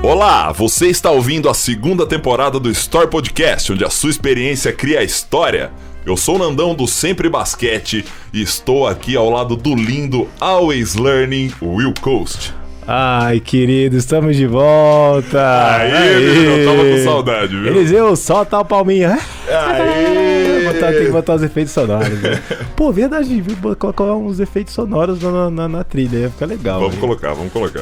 Olá, você está ouvindo a segunda temporada do Story Podcast, onde a sua experiência cria a história. Eu sou o Nandão do Sempre Basquete e estou aqui ao lado do lindo Always Learning Will Coast. Ai, querido, estamos de volta! Eu tava com saudade, viu? Eliseu, solta a palminha. Tem que botar os efeitos sonoros, né? Pô, verdade, colocar uns efeitos sonoros na trilha, ia ficar legal. Vamos colocar.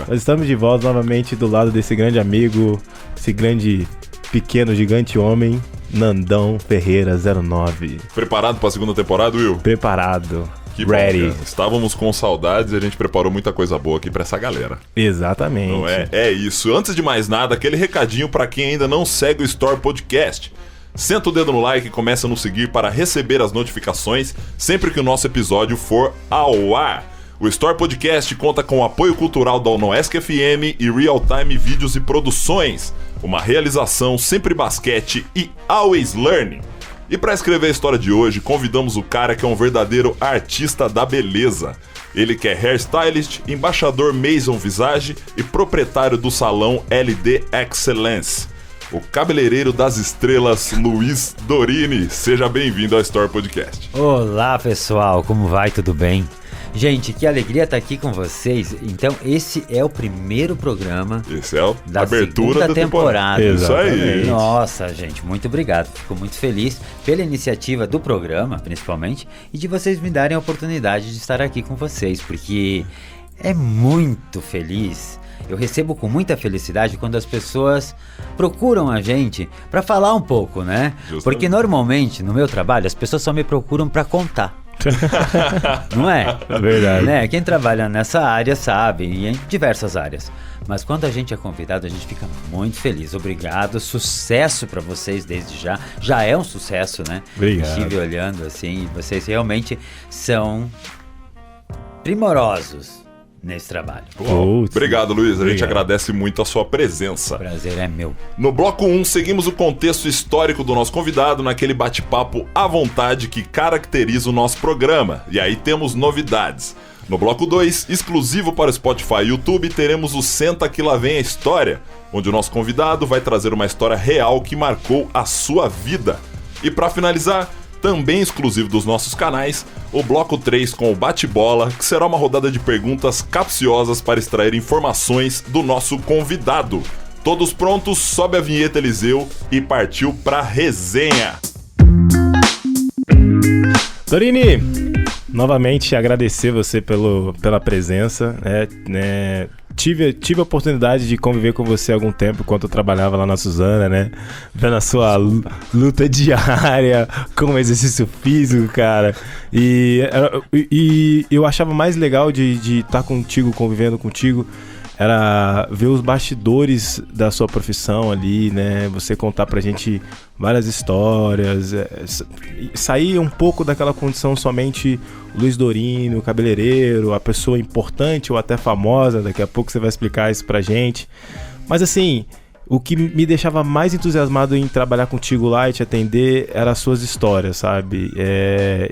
Nós estamos de volta novamente do lado desse grande amigo, esse grande, pequeno, gigante homem, Nandão Ferreira 09. Preparado para a segunda temporada, Will? Preparado. Que ready. Bom, estávamos com saudades e a gente preparou muita coisa boa aqui pra essa galera. Exatamente. Não é? É isso. Antes de mais nada, aquele recadinho pra quem ainda não segue o Story Podcast. Senta o dedo no like e começa a nos seguir para receber as notificações sempre que o nosso episódio for ao ar. O Story Podcast conta com o apoio cultural da Unoesc FM e Real Time Vídeos e Produções. Uma realização Sempre Basquete e Always Learning. E para escrever a história de hoje, convidamos o cara que é um verdadeiro artista da beleza. Ele que é hairstylist, embaixador Maison Visage e proprietário do salão LD Excellence. O cabeleireiro das estrelas, Luiz Dorini. Seja bem-vindo ao Story Podcast. Olá, pessoal, como vai? Tudo bem? Gente, que alegria estar aqui com vocês. Então, esse é o primeiro programa. Esse é da abertura da temporada. Isso aí. Nossa, gente, muito obrigado. Fico muito feliz pela iniciativa do programa, principalmente, e de vocês me darem a oportunidade de estar aqui com vocês, porque é muito feliz. Eu recebo com muita felicidade quando as pessoas procuram a gente para falar um pouco, né? Justamente. Porque normalmente, no meu trabalho, as pessoas só me procuram para contar. Não é? É verdade. Né? Quem trabalha nessa área sabe, e em diversas áreas. Mas quando a gente é convidado, a gente fica muito feliz. Obrigado, sucesso pra vocês desde já. Já é um sucesso, né? Obrigado. Estive olhando assim, vocês realmente são primorosos nesse trabalho. Uau. Obrigado, Luiz. A gente Obrigado. agradece muito a sua presença. O prazer é meu. No bloco 1, seguimos o contexto histórico do nosso convidado naquele bate-papo à vontade que caracteriza o nosso programa. E aí temos novidades. No bloco 2, exclusivo para o Spotify e YouTube, teremos o Senta Que Lá Vem a História, onde o nosso convidado vai trazer uma história real que marcou a sua vida. E para finalizar, também exclusivo dos nossos canais, o bloco 3 com o bate-bola, que será uma rodada de perguntas capciosas para extrair informações do nosso convidado. Todos prontos? Sobe a vinheta, Eliseu, e partiu pra resenha. Dorini, novamente agradecer você pela presença, né? Tive a oportunidade de conviver com você há algum tempo enquanto eu trabalhava lá na Suzana, né? Vendo a sua luta diária com o exercício físico, cara. E eu achava mais legal de estar contigo, convivendo contigo, era ver os bastidores da sua profissão ali, né? Você contar pra gente várias histórias, sair um pouco daquela condição somente Luiz Dorini, o cabeleireiro, a pessoa importante ou até famosa. Daqui a pouco você vai explicar isso pra gente. Mas assim, o que me deixava mais entusiasmado em trabalhar contigo lá e te atender eram as suas histórias, sabe?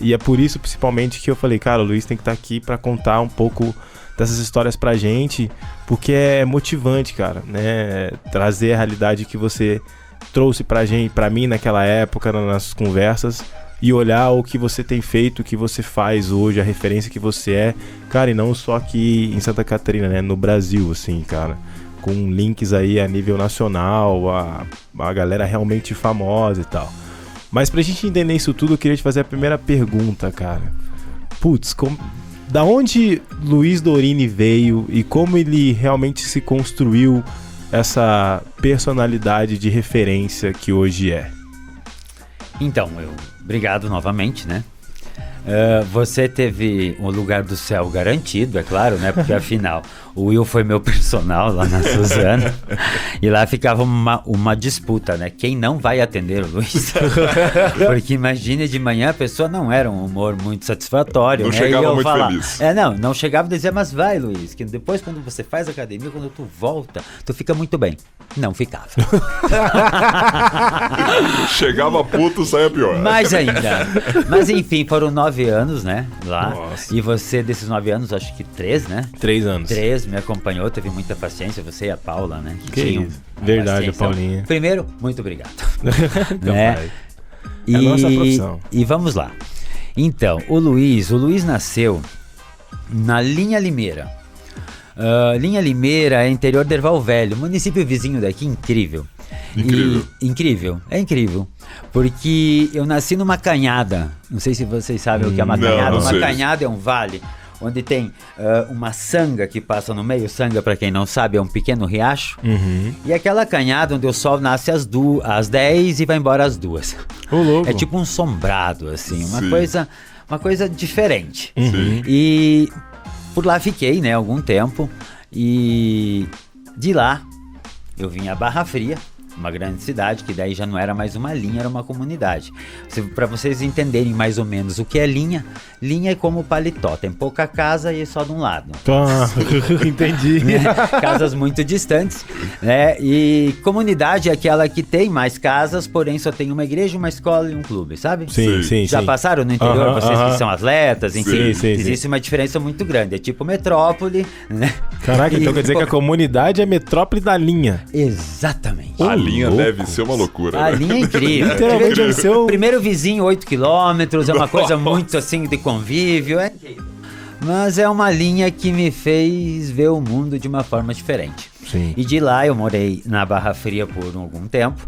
E é por isso principalmente que eu falei, cara, o Luiz tem que estar aqui pra contar um pouco dessas histórias pra gente, porque é motivante, cara, né? Trazer a realidade que você trouxe pra gente, pra mim naquela época, nas nossas conversas, e olhar o que você tem feito, o que você faz hoje, a referência que você é, cara, e não só aqui em Santa Catarina, né? No Brasil, assim, cara, com links aí a nível nacional, a galera realmente famosa e tal. Mas pra gente entender isso tudo, eu queria te fazer a primeira pergunta, cara. Putz, da onde Luiz Dorini veio e como ele realmente se construiu essa personalidade de referência que hoje é? Então, obrigado novamente, né? Você teve o lugar do céu garantido, é claro, né? Porque afinal, o Will foi meu personal lá na Suzana. E lá ficava uma disputa, né? Quem não vai atender o Luiz? Porque imagine, de manhã a pessoa não era um humor muito satisfatório, não né? Chegava e eu muito feliz. Não chegava e dizia, mas vai, Luiz, que depois quando você faz academia, quando tu volta, tu fica muito bem. Não ficava. Chegava puto, saia pior. Mais ainda. Mas enfim, foram 9 anos, né? Lá. Nossa. E você, desses 9 anos, acho que 3, né? 3 anos. 3, me acompanhou, teve muita paciência. Você e a Paula, né? Que tinham isso. uma Verdade, paciência. a Paulinha. Primeiro, muito obrigado. Então, né? vai. É a nossa profissão. E vamos lá. Então, o Luiz nasceu na Linha Limeira. Linha Limeira é interior de Erval Velho, município vizinho daqui, incrível. Incrível. É incrível. Porque eu nasci numa canhada. Não sei se vocês sabem o que é uma canhada. não Uma sei. canhada é um vale onde tem uma sanga que passa no meio. Sanga, para quem não sabe, é um pequeno riacho. Uhum. E aquela canhada onde o sol nasce às 10 e vai embora às 2. Ô, louco. É tipo um sombrado, assim, Sim. uma coisa diferente. Sim. E por lá fiquei, né, algum tempo. E de lá eu vim a Barra Fria, uma grande cidade, que daí já não era mais uma linha, era uma comunidade. Para vocês entenderem mais ou menos o que é linha é como paletó, tem pouca casa e só de um lado. Tá, entendi. Né? Casas muito distantes, né? E comunidade é aquela que tem mais casas, porém só tem uma igreja, uma escola e um clube, sabe? Sim, sim, Já sim. passaram no interior, Aham, vocês aham. que são atletas, enfim, Sim, existe uma diferença muito grande. É tipo metrópole, né? Caraca, então E- quer dizer que a comunidade é metrópole da linha. Exatamente. A linha louco. deve ser uma loucura. A né? linha é incrível. Literalmente deve ser o... Primeiro vizinho, 8 quilômetros, é uma coisa Nossa. muito assim de convívio, é incrível. Mas é uma linha que me fez ver o mundo de uma forma diferente. Sim. E de lá eu morei na Barra Fria por algum tempo,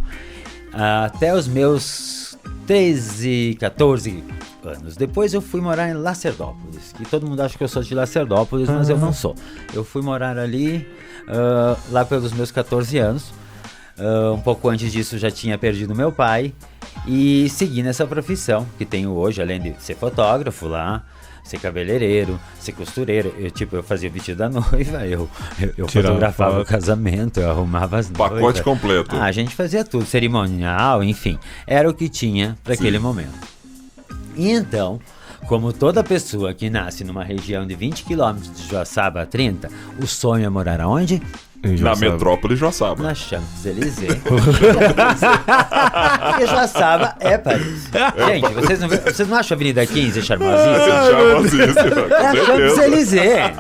até os meus 13, 14 anos. Depois eu fui morar em Lacerdópolis, que todo mundo acha que eu sou de Lacerdópolis, mas eu não sou. Eu fui morar ali, lá pelos meus 14 anos. Um pouco antes disso já tinha perdido meu pai e segui nessa profissão que tenho hoje, além de ser fotógrafo lá, ser cabeleireiro, ser costureiro. Eu fazia o vestido da noiva, eu Tirava fotografava foto. o casamento, eu arrumava as noivas. Pacote completo. A gente fazia tudo, cerimonial, enfim, era o que tinha para aquele momento. E então, como toda pessoa que nasce numa região de 20 quilômetros de Joaçaba a 30, o sonho é morar aonde? Na metrópole Joaçaba. Na Champs-Élysées. Porque Joaçaba é Paris. Gente, vocês não acham a Avenida 15 charmosíssima? Charmosíssima, É com a certeza. Champs-Élysées.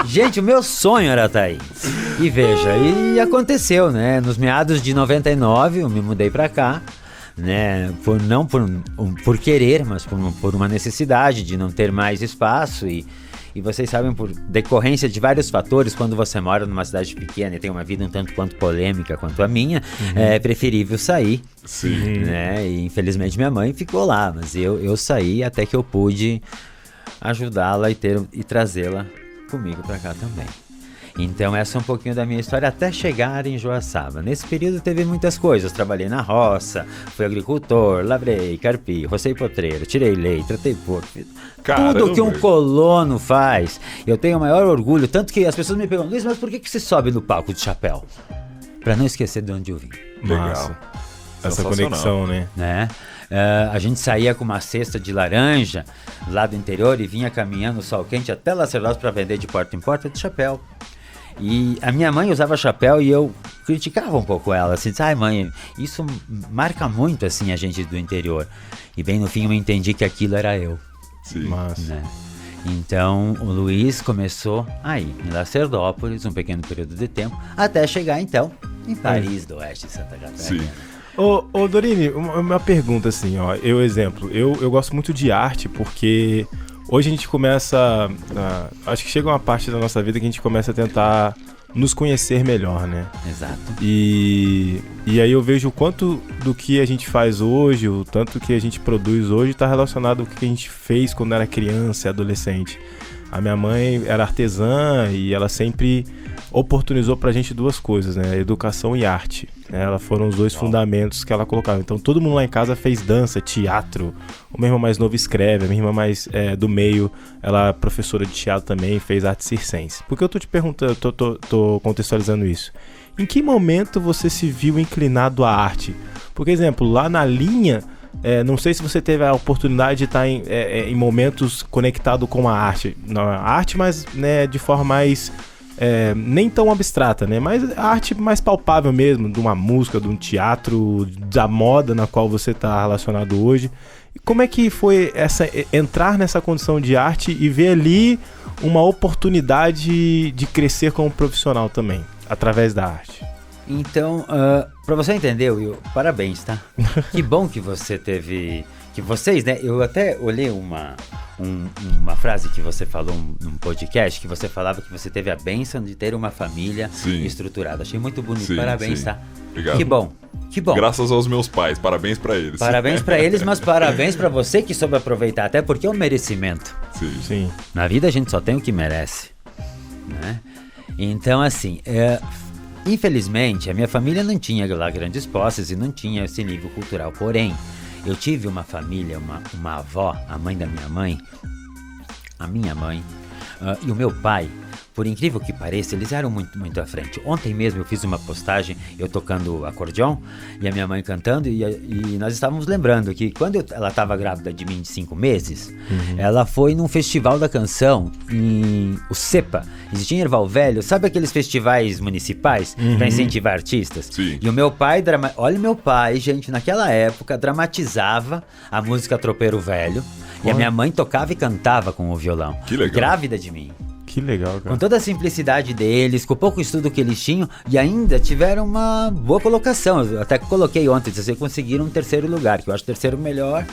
Gente, o meu sonho era estar aí. E veja, e aconteceu, né? Nos meados de 99, eu me mudei pra cá. Né, não por querer, mas por uma necessidade de não ter mais espaço e vocês sabem, por decorrência de vários fatores, quando você mora numa cidade pequena e tem uma vida um tanto quanto polêmica quanto a minha, é preferível sair. Sim. Né? E infelizmente minha mãe ficou lá, mas eu saí até que eu pude ajudá-la e trazê-la comigo pra cá também. Então essa é um pouquinho da minha história até chegar em Joaçaba. Nesse período teve muitas coisas, trabalhei na roça, fui agricultor, lavrei, carpi, rocei potreiro, tirei leite, tratei porco, fiz Caramba. tudo que um colono faz. Eu tenho o maior orgulho, tanto que as pessoas me perguntam, Luiz, mas por que você sobe no palco de chapéu? Pra não esquecer de onde eu vim. Massa. Essa Sensacional. conexão, né? A gente saía com uma cesta de laranja lá do interior e vinha caminhando no sol quente até Lacerdópolis para vender de porta em porta de chapéu. E a minha mãe usava chapéu e eu criticava um pouco ela, assim, ai mãe, isso marca muito assim a gente do interior. E bem no fim eu entendi que aquilo era eu, Sim. Massa. né? Então o Luiz começou aí em Lacerdópolis, um pequeno período de tempo, até chegar então em Paris do Oeste de Santa Catarina. Sim. Ô Dorini, uma pergunta assim, ó. Eu gosto muito de arte porque hoje a gente começa. Acho que chega uma parte da nossa vida que a gente começa a tentar nos conhecer melhor, né? Exato. E aí eu vejo o quanto do que a gente faz hoje, o tanto que a gente produz hoje, está relacionado ao que a gente fez quando era criança e adolescente. A minha mãe era artesã e ela sempre oportunizou pra gente duas coisas, né? Educação e arte. Elas foram os dois fundamentos que ela colocava. Então todo mundo lá em casa fez dança, teatro. O meu irmão mais novo escreve, a minha irmã mais do meio, ela é professora de teatro também, fez arte circense. Por que eu tô te perguntando, tô contextualizando isso? Em que momento você se viu inclinado à arte? Por exemplo, lá na linha, não sei se você teve a oportunidade de estar em momentos conectado com a arte. Não, a arte, mas né, de forma mais nem tão abstrata, né? Mas a arte mais palpável mesmo, de uma música, de um teatro, da moda na qual você está relacionado hoje. E como é que foi entrar nessa condição de arte e ver ali uma oportunidade de crescer como profissional também, através da arte? Então, para você entender, Will, parabéns, tá? Que bom que você teve... Que vocês, né? Eu até olhei uma frase que você falou num podcast, que você falava que você teve a bênção de ter uma família estruturada. Achei muito bonito. Parabéns, tá? Obrigado. Que bom. Graças aos meus pais. Parabéns pra eles. Parabéns pra eles, mas parabéns pra você que soube aproveitar. Até porque é um merecimento. Sim. Na vida a gente só tem o que merece, né? Então, assim... Infelizmente, a minha família não tinha lá grandes posses e não tinha esse nível cultural. Porém, eu tive uma família, uma avó, a mãe da minha mãe, a minha mãe e o meu pai. Por incrível que pareça, eles eram muito, muito à frente. Ontem mesmo eu fiz uma postagem, eu tocando acordeon e a minha mãe cantando, e nós estávamos lembrando que quando ela estava grávida de mim de 5 meses, ela foi num festival da canção em o CEPA, existia em Erval Velho, sabe aqueles festivais municipais para incentivar artistas? Sim. E o meu pai, olha o meu pai, gente, naquela época dramatizava a música Tropeiro Velho, e a minha mãe tocava e cantava com o violão. Que legal. Grávida de mim. Que legal, cara. Com toda a simplicidade deles, com o pouco estudo que eles tinham, e ainda tiveram uma boa colocação. Eu até coloquei ontem, vocês conseguiram um 3º lugar, que eu acho o 3º melhor.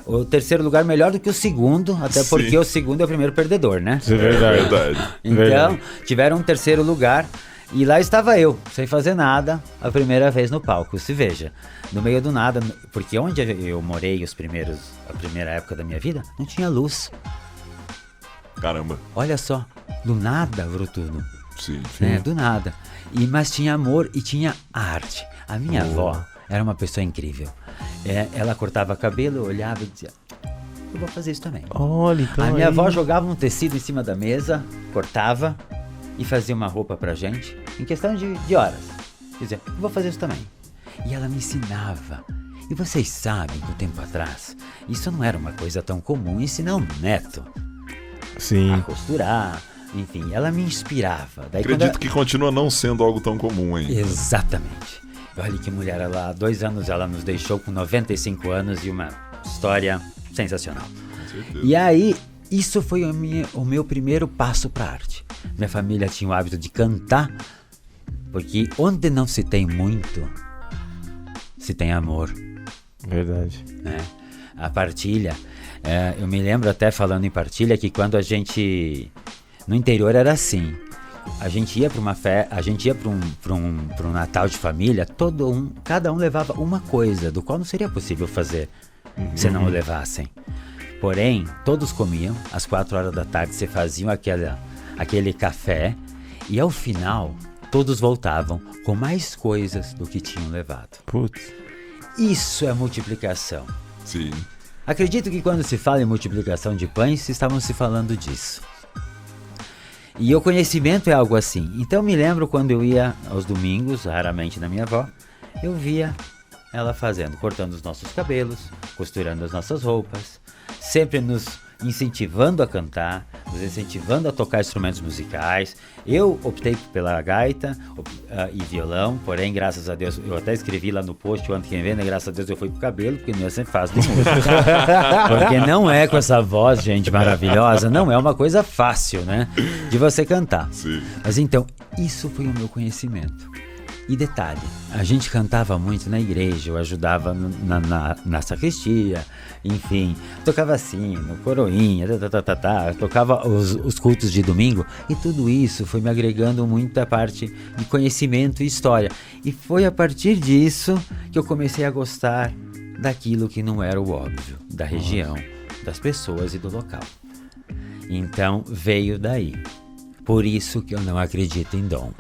O 3º lugar melhor do que o 2º, até porque o 2º é o primeiro perdedor, né? Isso é verdade. Então, tiveram um 3º lugar, e lá estava eu, sem fazer nada, a primeira vez no palco. Se veja, no meio do nada, porque onde eu morei a primeira época da minha vida, não tinha luz. Caramba. Olha só, do nada, Brutuno. Sim. Né? Do nada. Mas tinha amor e tinha arte. A minha avó era uma pessoa incrível. Ela cortava cabelo, olhava e dizia, eu vou fazer isso também. Olha, então a minha avó jogava um tecido em cima da mesa, cortava e fazia uma roupa pra gente em questão de horas. Dizia, eu vou fazer isso também. E ela me ensinava. E vocês sabem que um tempo atrás, isso não era uma coisa tão comum, ensinar um neto a costurar, enfim, ela me inspirava. Daí, acredito que continua não sendo algo tão comum ainda. Exatamente. Olha que mulher, ela há 2 anos ela nos deixou com 95 anos e uma história sensacional. Com certeza. E aí, isso foi o meu primeiro passo para arte. Minha família tinha o hábito de cantar, porque onde não se tem muito, se tem amor. Verdade. Né? A partilha. Eu me lembro até falando em partilha que quando a gente no interior era assim, a gente ia para uma a gente ia para um Natal de família, cada um levava uma coisa do qual não seria possível fazer se não o levassem. Porém, todos comiam, às 4 horas da tarde se faziam aquele café e ao final todos voltavam com mais coisas do que tinham levado. Putz. Isso é multiplicação. Sim. Acredito que quando se fala em multiplicação de pães, estavam se falando disso. E o conhecimento é algo assim. Então me lembro quando eu ia aos domingos, raramente na minha avó, eu via ela fazendo, cortando os nossos cabelos, costurando as nossas roupas, sempre nos incentivando a cantar, nos incentivando a tocar instrumentos musicais. Eu optei pela gaita e violão, porém, graças a Deus, eu até escrevi lá no post ontem, quem vê, né? Graças a Deus eu fui pro cabelo, porque não ia ser fácil de música. Porque não é com essa voz, gente, maravilhosa, não é uma coisa fácil, né? De você cantar. Sim. Mas então, isso foi o meu conhecimento. E detalhe, a gente cantava muito na igreja, eu ajudava na sacristia, enfim, tocava assim, no coroinha, tocava os cultos de domingo, e tudo isso foi me agregando muita parte de conhecimento e história. E foi a partir disso que eu comecei a gostar daquilo que não era o óbvio, da região, das pessoas e do local. Então veio daí. Por isso que eu não acredito em dom.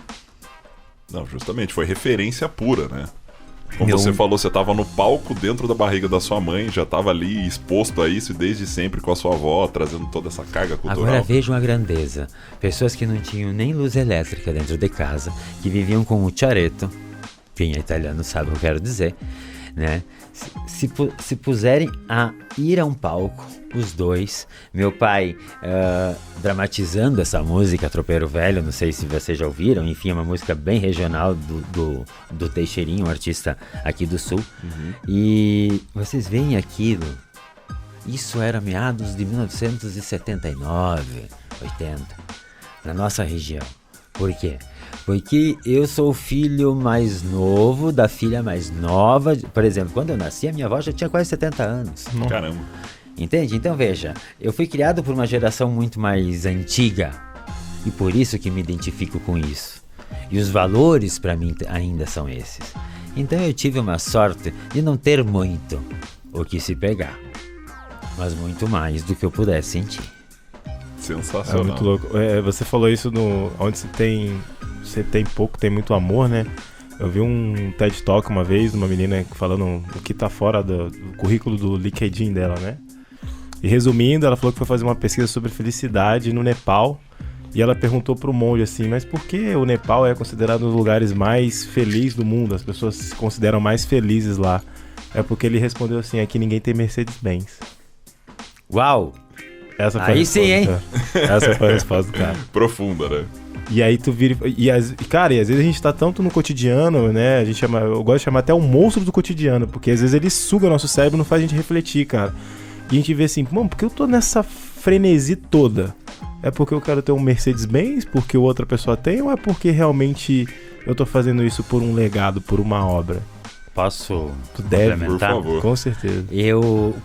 Não, justamente, foi referência pura, né? Como você falou, você estava no palco dentro da barriga da sua mãe, já estava ali exposto a isso e desde sempre com a sua avó, trazendo toda essa carga cultural. Agora vejam a grandeza. Pessoas que não tinham nem luz elétrica dentro de casa, que viviam com o chareto, quem é italiano sabe o que eu quero dizer, né? Se puserem a ir a um palco, os dois, meu pai dramatizando essa música, Tropeiro Velho, não sei se vocês já ouviram, enfim, é uma música bem regional do Teixeirinho, um artista aqui do Sul, e vocês veem aquilo, isso era meados de 1979, 80, na nossa região. Por quê? Porque eu sou o filho mais novo da filha mais nova. Por exemplo, quando eu nasci, a minha avó já tinha quase 70 anos. Caramba. Entende? Então veja, eu fui criado por uma geração muito mais antiga e por isso que me identifico com isso. E os valores para mim ainda são esses. Então eu tive uma sorte de não ter muito o que se pegar, mas muito mais do que eu pudesse sentir. Sensacional. É muito louco. Você falou isso onde você tem pouco, tem muito amor, né? Eu vi um TED Talk uma vez, de uma menina falando o que tá fora do currículo do LinkedIn dela, né? E resumindo, ela falou que foi fazer uma pesquisa sobre felicidade no Nepal. E ela perguntou pro monge assim, mas por que o Nepal é considerado um dos lugares mais felizes do mundo? As pessoas se consideram mais felizes lá. É porque ele respondeu assim, aqui ninguém tem Mercedes-Benz. Uau! Essa foi aí sim, hein? Essa foi a resposta do cara. Profunda, né? E aí tu vira... Cara, e às vezes a gente tá tanto no cotidiano, né? Eu gosto de chamar até o monstro do cotidiano, porque às vezes ele suga nosso cérebro e não faz a gente refletir, cara. E a gente vê assim, mano, por que eu tô nessa frenesi toda? É porque eu quero ter um Mercedes-Benz, porque outra pessoa tem, ou é porque realmente eu tô fazendo isso por um legado, por uma obra? Posso Tu deve, complementar? Por favor. Com certeza.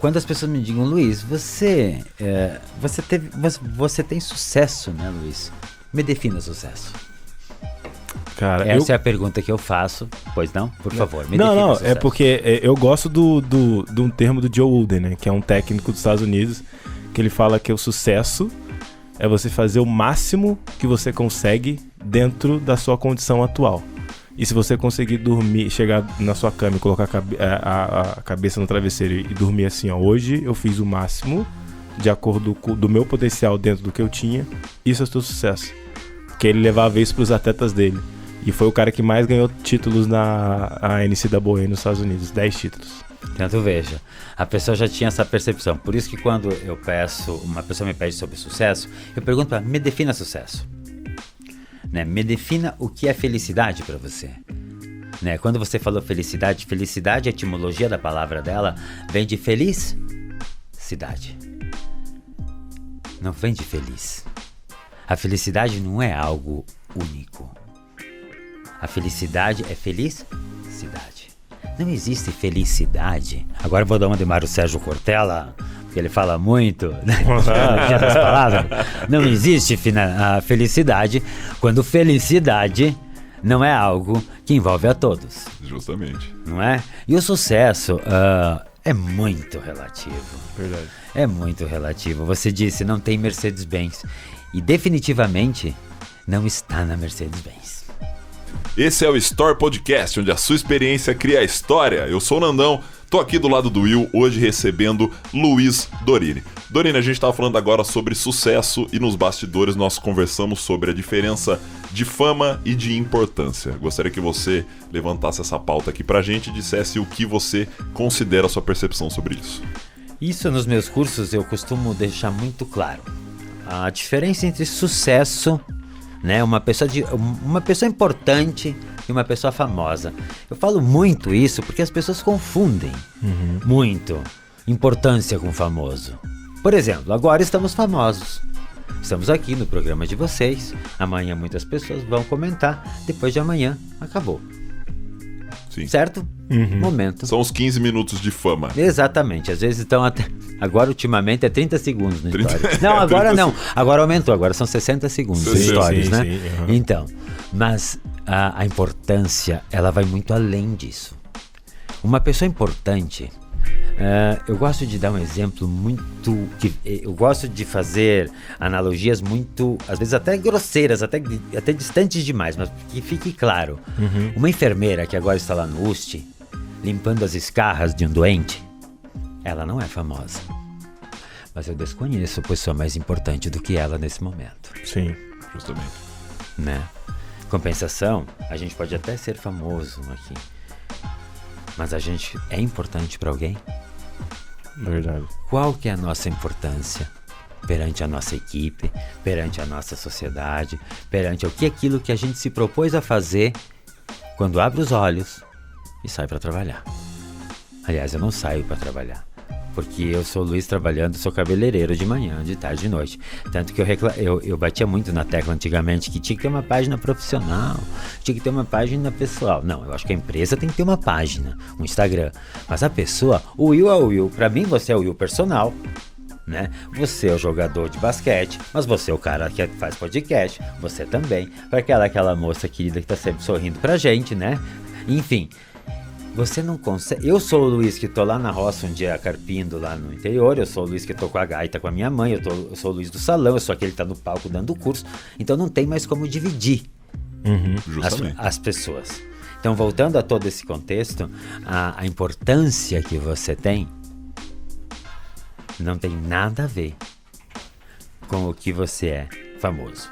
Quando as pessoas me digam, Luiz, você tem sucesso, né, Luiz? Me defina sucesso. Cara, Essa é a pergunta que eu faço. Pois não? Por favor, me defina Não, sucesso. é porque eu gosto de um termo do Joe Wooden, né? Que é um técnico dos Estados Unidos, que ele fala que o sucesso é você fazer o máximo que você consegue dentro da sua condição atual. E se você conseguir dormir, chegar na sua cama e colocar a cabeça no travesseiro e dormir assim, ó, hoje eu fiz o máximo de acordo com do meu potencial dentro do que eu tinha, isso é o seu sucesso. Porque ele levava isso pros atletas dele. E foi o cara que mais ganhou títulos na NCAA nos Estados Unidos, 10 títulos. Tanto veja, a pessoa já tinha essa percepção. Por isso que quando uma pessoa me pede sobre sucesso, eu pergunto para ela, me defina sucesso. Né? Me defina o que é felicidade para você. Né? Quando você falou felicidade, a etimologia da palavra dela vem de feliz, cidade. Não vem de feliz. A felicidade não é algo único. A felicidade é felicidade. Não existe felicidade. Agora eu vou dar uma de Mário Sérgio Cortella, porque ele fala muito, né? Das palavras. Não existe a felicidade quando felicidade não é algo que envolve a todos. Justamente. Não é? E o sucesso é muito relativo. Verdade. É muito relativo. Você disse, não tem Mercedes-Benz. E definitivamente não está na Mercedes-Benz. Esse é o Store Podcast, onde a sua experiência cria a história. Eu sou o Nandão, tô aqui do lado do Will, hoje recebendo Luiz Dorini. Dorini, a gente tava falando agora sobre sucesso e nos bastidores nós conversamos sobre a diferença de fama e de importância. Gostaria que você levantasse essa pauta aqui pra gente e dissesse o que você considera a sua percepção sobre isso. Isso nos meus cursos eu costumo deixar muito claro. A diferença entre sucesso, né, uma pessoa importante e uma pessoa famosa. Eu falo muito isso porque as pessoas confundem muito importância com famoso. Por exemplo, agora estamos famosos. Estamos aqui no programa de vocês. Amanhã muitas pessoas vão comentar. Depois de amanhã, acabou. Sim. Certo? Momento. São os 15 minutos de fama. Exatamente. Às vezes estão até... Agora, ultimamente, é 30 segundos no 30... stories. Não, agora não. Agora aumentou. Agora são 60 segundos no stories, né? Sim, Então, mas a importância, ela vai muito além disso. Uma pessoa importante... eu gosto de dar um exemplo muito... Eu gosto de fazer analogias muito... Às vezes até grosseiras, até distantes demais, mas que fique claro. Uma enfermeira que agora está lá no UST, limpando as escarras de um doente, ela não é famosa. Mas eu desconheço pessoa mais importante do que ela nesse momento. Sim. Justamente. Né? Compensação, a gente pode até ser famoso aqui. Mas a gente é importante para alguém? Verdade. Qual que é a nossa importância perante a nossa equipe, perante a nossa sociedade, perante aquilo que a gente se propôs a fazer quando abre os olhos e sai para trabalhar? Aliás, eu não saio para trabalhar, porque eu sou o Luiz trabalhando, sou cabeleireiro de manhã, de tarde, de noite. Tanto que eu batia muito na tecla antigamente que tinha que ter uma página profissional, tinha que ter uma página pessoal. Não, eu acho que a empresa tem que ter uma página, um Instagram. Mas a pessoa, o Will é o Will. Pra mim, você é o Will personal, né? Você é o jogador de basquete, mas você é o cara que faz podcast, você também. Para aquela moça querida que tá sempre sorrindo pra gente, né? Enfim... Você não consegue... Eu sou o Luiz que tô lá na roça um dia carpindo lá no interior, eu sou o Luiz que tô com a gaita com a minha mãe, eu sou o Luiz do salão, eu sou aquele que tá no palco dando curso, então não tem mais como dividir as pessoas. Então, voltando a todo esse contexto, a importância que você tem não tem nada a ver com o que você é famoso.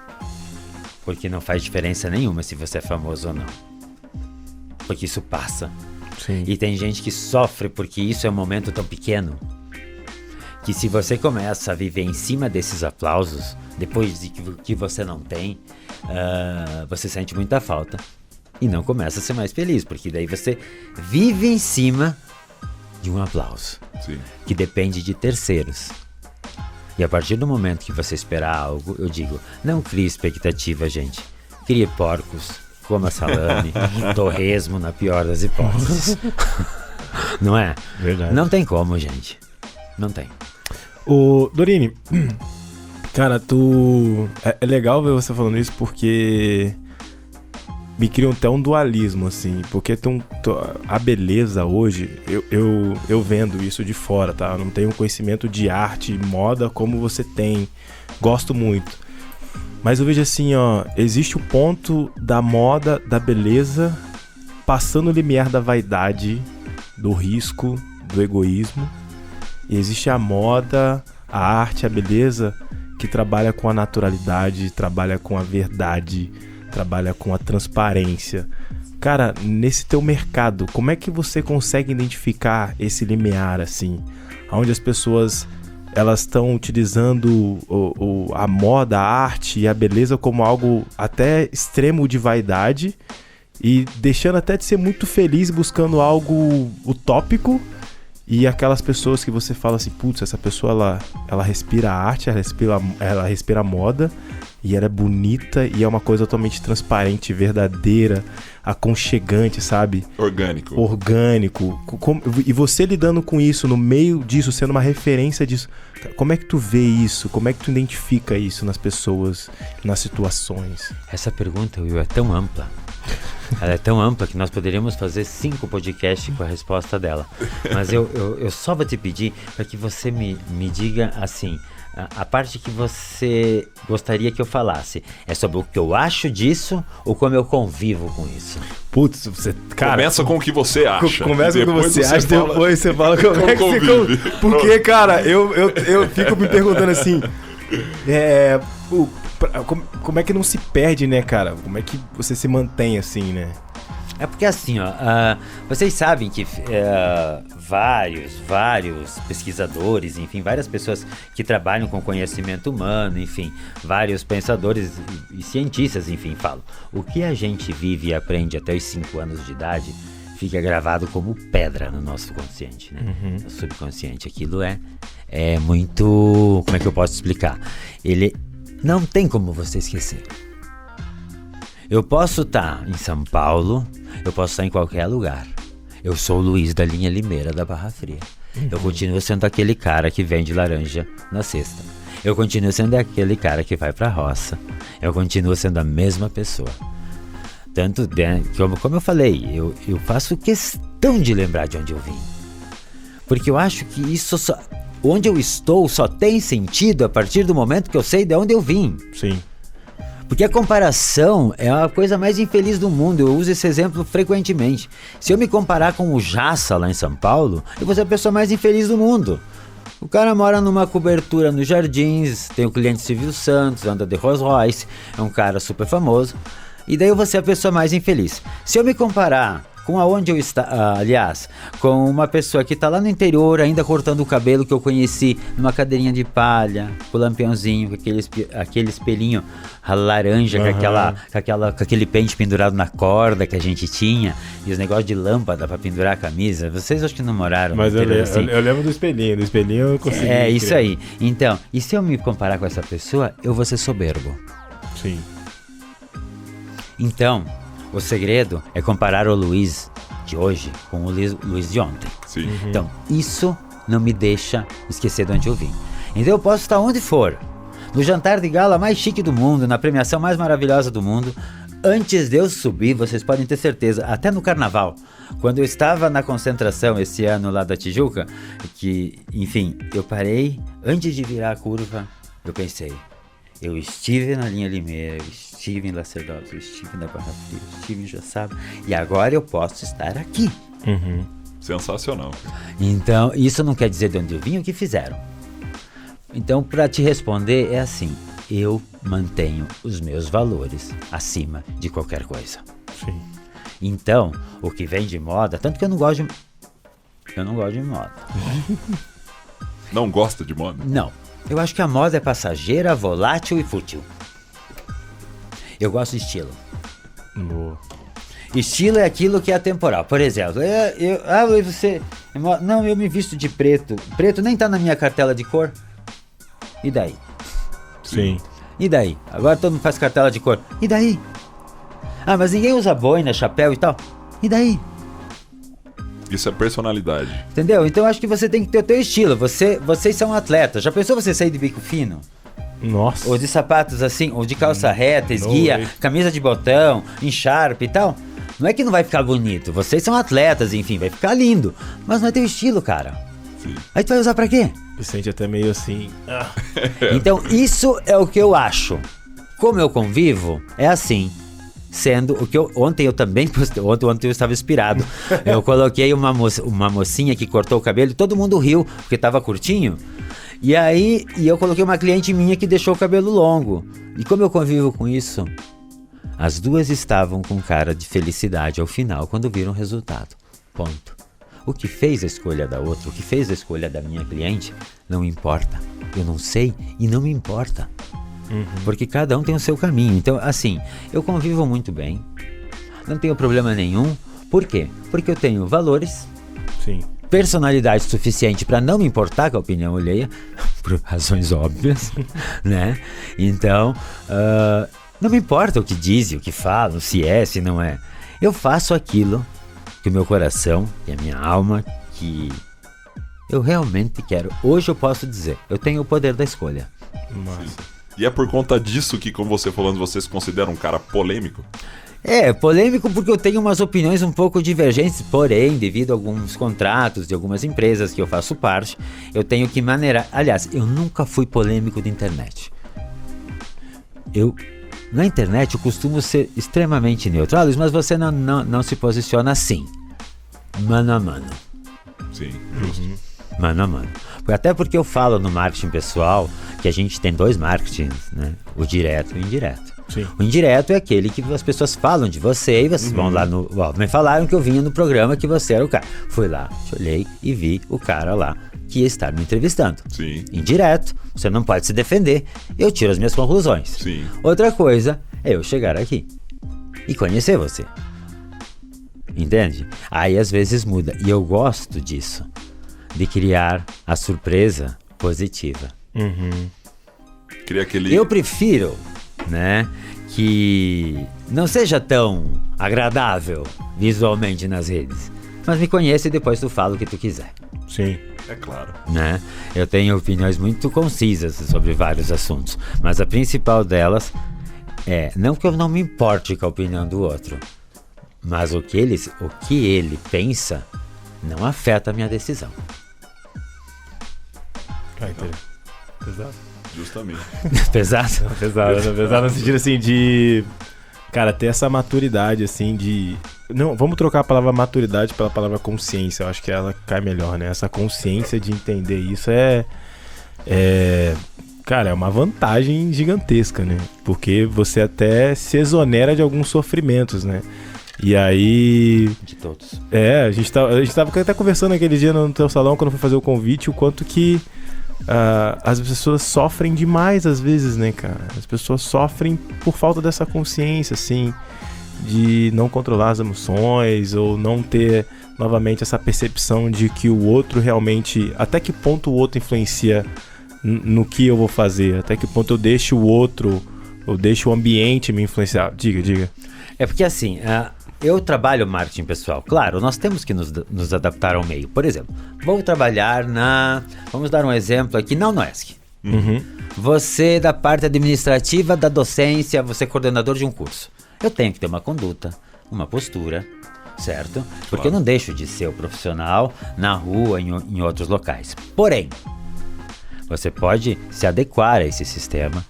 Porque não faz diferença nenhuma se você é famoso ou não. Porque isso passa. Sim. E tem gente que sofre porque isso é um momento tão pequeno que se você começa a viver em cima desses aplausos, depois de que você não tem, você sente muita falta e não começa a ser mais feliz, porque daí você vive em cima de um aplauso. Sim. Que depende de terceiros. E a partir do momento que você esperar algo, eu digo, não crie expectativa, gente. Crie porcos. Coma salame, torresmo na pior das hipóteses. Não é? Verdade. Não tem como, gente. Não tem. Ô, Dorini, cara, é legal ver você falando isso porque me cria até um dualismo, assim. Porque a beleza hoje, eu vendo isso de fora, tá? Eu não tenho conhecimento de arte e moda como você tem. Gosto muito. Mas eu vejo assim, ó, existe o ponto da moda, da beleza, passando o limiar da vaidade, do risco, do egoísmo. E existe a moda, a arte, a beleza, que trabalha com a naturalidade, trabalha com a verdade, trabalha com a transparência. Cara, nesse teu mercado, como é que você consegue identificar esse limiar, assim? Onde as pessoas... elas estão utilizando a moda, a arte e a beleza como algo até extremo de vaidade e deixando até de ser muito feliz buscando algo utópico, e aquelas pessoas que você fala assim, putz, essa pessoa ela respira arte, ela respira moda e ela é bonita e é uma coisa totalmente transparente, verdadeira, aconchegante, sabe? Orgânico. E você lidando com isso, no meio disso, sendo uma referência disso, como é que tu vê isso? Como é que tu identifica isso nas pessoas, nas situações? Essa pergunta, Will, é tão ampla. Ela é tão ampla que nós poderíamos fazer 5 podcasts com a resposta dela. Mas eu só vou te pedir para que você me diga assim, a parte que você gostaria que eu falasse é sobre o que eu acho disso ou como eu convivo com isso? Putz, você... Cara, começa com o que você acha. Começa com o que você acha, depois você fala como é que você... Porque, cara, eu fico me perguntando assim... Como é que não se perde, né, cara? Como é que você se mantém assim, né? É porque assim, ó, vocês sabem que vários pesquisadores, enfim, várias pessoas que trabalham com conhecimento humano, enfim, vários pensadores e cientistas, enfim, falam. O que a gente vive e aprende até os 5 anos de idade fica gravado como pedra no nosso consciente, né? No subconsciente. Aquilo é muito... Como é que eu posso explicar? Ele não tem como você esquecer. Eu posso estar em São Paulo, eu posso estar em qualquer lugar. Eu sou o Luiz da linha Limeira da Barra Fria. Eu continuo sendo aquele cara que vende laranja na cesta. Eu continuo sendo aquele cara que vai pra roça. Eu continuo sendo a mesma pessoa. Tanto, como eu falei, eu faço questão de lembrar de onde eu vim. Porque eu acho que isso onde eu estou só tem sentido a partir do momento que eu sei de onde eu vim. Sim. Porque a comparação é a coisa mais infeliz do mundo. Eu uso esse exemplo frequentemente. Se eu me comparar com o Jaça lá em São Paulo, eu vou ser a pessoa mais infeliz do mundo. O cara mora numa cobertura nos Jardins, tem o cliente Silvio Santos, anda de Rolls Royce, é um cara super famoso. E daí eu vou ser a pessoa mais infeliz. Se eu me comparar com aonde eu estava, aliás, com uma pessoa que tá lá no interior ainda cortando o cabelo, que eu conheci numa cadeirinha de palha, com o lampiãozinho, com aquele espelhinho laranja, com aquele pente pendurado na corda que a gente tinha, e os negócios de lâmpada pra pendurar a camisa. Vocês acho que não moraram Mas no interior assim. eu lembro do espelhinho eu consegui. É, isso aí. Então, e se eu me comparar com essa pessoa, eu vou ser soberbo. Sim. Então, o segredo é comparar o Luiz de hoje com o Luiz de ontem. Sim. Então, isso não me deixa esquecer de onde eu vim. Então eu posso estar onde for, no jantar de gala mais chique do mundo, na premiação mais maravilhosa do mundo. Antes de eu subir, vocês podem ter certeza, até no carnaval, quando eu estava na concentração esse ano lá da Tijuca, que, enfim, eu parei, antes de virar a curva, eu pensei, eu estive na linha Limeira, eu estive em Lacerdópolis, eu estive na Barra Fria, eu estive em Joçaba, e agora eu posso estar aqui. Sensacional. Então, isso não quer dizer de onde eu vim, o que fizeram. Então, para te responder, é assim, eu mantenho os meus valores acima de qualquer coisa. Sim. Então, o que vem de moda, tanto que eu não gosto de moda. Não gosta de moda? Não. Eu acho que a moda é passageira, volátil e fútil. Eu gosto de estilo. Boa. Estilo é aquilo que é atemporal. Por exemplo, você... Não, eu me visto de preto. Preto nem tá na minha cartela de cor. E daí? Sim. E daí? Agora todo mundo faz cartela de cor. E daí? Ah, mas ninguém usa boina, chapéu e tal. E daí? Isso é personalidade. Entendeu? Então eu acho que você tem que ter o teu estilo. Vocês são atletas. Já pensou você sair de bico fino? Nossa. Ou de sapatos assim, ou de calça reta, esguia, camisa de botão, encharpe e tal? Não é que não vai ficar bonito. Vocês são atletas, enfim, vai ficar lindo. Mas não é teu estilo, cara. Sim. Aí tu vai usar pra quê? Me sente até meio assim. Então isso é o que eu acho. Como eu convivo, é assim. Sendo o que ontem eu também postei, ontem eu estava inspirado. Eu coloquei uma mocinha que cortou o cabelo e todo mundo riu, porque estava curtinho. E aí, eu coloquei uma cliente minha que deixou o cabelo longo. E como eu convivo com isso? As duas estavam com cara de felicidade ao final, quando viram o resultado. Ponto. O que fez a escolha da outra, o que fez a escolha da minha cliente, não importa. Eu não sei e não me importa. Porque cada um tem o seu caminho. Então, assim, eu convivo muito bem. Não tenho problema nenhum. Por quê? Porque eu tenho valores. Sim. Personalidade suficiente para não me importar com a opinião alheia, por razões óbvias, né? Então, não me importa o que dizem, o que falam, se é, se não é. Eu faço aquilo que o meu coração e a minha alma, que eu realmente quero. Hoje eu posso dizer, eu tenho o poder da escolha. Massa. E é por conta disso que, como você falando, você se considera um cara polêmico? É, polêmico porque eu tenho umas opiniões um pouco divergentes, porém, devido a alguns contratos de algumas empresas que eu faço parte, eu tenho que maneirar. Aliás, eu nunca fui polêmico de internet. Na internet eu costumo ser extremamente neutral, mas você não se posiciona assim, mano a mano. Sim, justo. Mano a mano. Até porque eu falo no marketing pessoal que a gente tem dois marketings, né? O direto e o indireto. Sim. O indireto é aquele que as pessoas falam de você e vocês vão lá no... Ó, me falaram que eu vinha no programa que você era o cara. Fui lá, olhei e vi o cara lá que ia estar me entrevistando. Sim. Indireto, você não pode se defender. Eu tiro as minhas conclusões. Sim. Outra coisa é eu chegar aqui e conhecer você. Entende? Aí às vezes muda. E eu gosto disso. De criar a surpresa positiva. Queria aquele... Eu prefiro, né, que não seja tão agradável visualmente nas redes, mas me conheça e depois tu fala o que tu quiser. Sim. É claro. Né? Eu tenho opiniões muito concisas sobre vários assuntos, mas a principal delas é, não que eu não me importe com a opinião do outro, mas o que ele pensa não afeta a minha decisão. Pesado. Justamente. Pesado? Pesado no sentido assim de... Cara, ter essa maturidade assim de... Não, vamos trocar a palavra maturidade pela palavra consciência. Eu acho que ela cai melhor, né? Essa consciência de entender isso cara, é uma vantagem gigantesca, né? Porque você até se exonera de alguns sofrimentos, né? E aí... De todos. A gente tava até conversando aquele dia no teu salão, quando eu fui fazer o convite, o quanto que as pessoas sofrem demais às vezes, né, cara? As pessoas sofrem por falta dessa consciência, assim, de não controlar as emoções, ou não ter, novamente, essa percepção de que o outro realmente... Até que ponto o outro influencia no que eu vou fazer? Até que ponto eu deixo o outro, eu deixo o ambiente me influenciar? Diga. É porque assim... Eu trabalho marketing pessoal. Claro, nós temos que nos adaptar ao meio. Por exemplo, vou trabalhar vamos dar um exemplo aqui, na UNESC. Você da parte administrativa, da docência, você é coordenador de um curso. Eu tenho que ter uma conduta, uma postura, certo? Porque eu não deixo de ser o profissional na rua, em outros locais. Porém, você pode se adequar a esse sistema.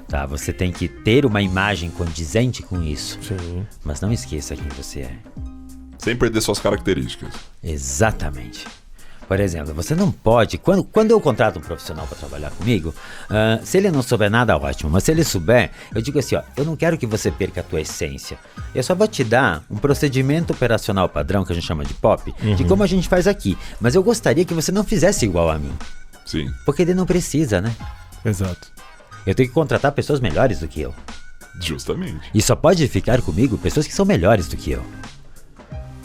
Tá, você tem que ter uma imagem condizente com isso. Sim. Mas não esqueça quem você é. Sem perder suas características. Exatamente. Por exemplo, você não pode... Quando eu contrato um profissional para trabalhar comigo, se ele não souber nada, ótimo. Mas se ele souber, eu digo assim, eu não quero que você perca a tua essência. Eu só vou te dar um procedimento operacional padrão, que a gente chama de POP, de como a gente faz aqui. Mas eu gostaria que você não fizesse igual a mim. Sim. Porque ele não precisa, né? Exato. Eu tenho que contratar pessoas melhores do que eu. Justamente. E só pode ficar comigo pessoas que são melhores do que eu.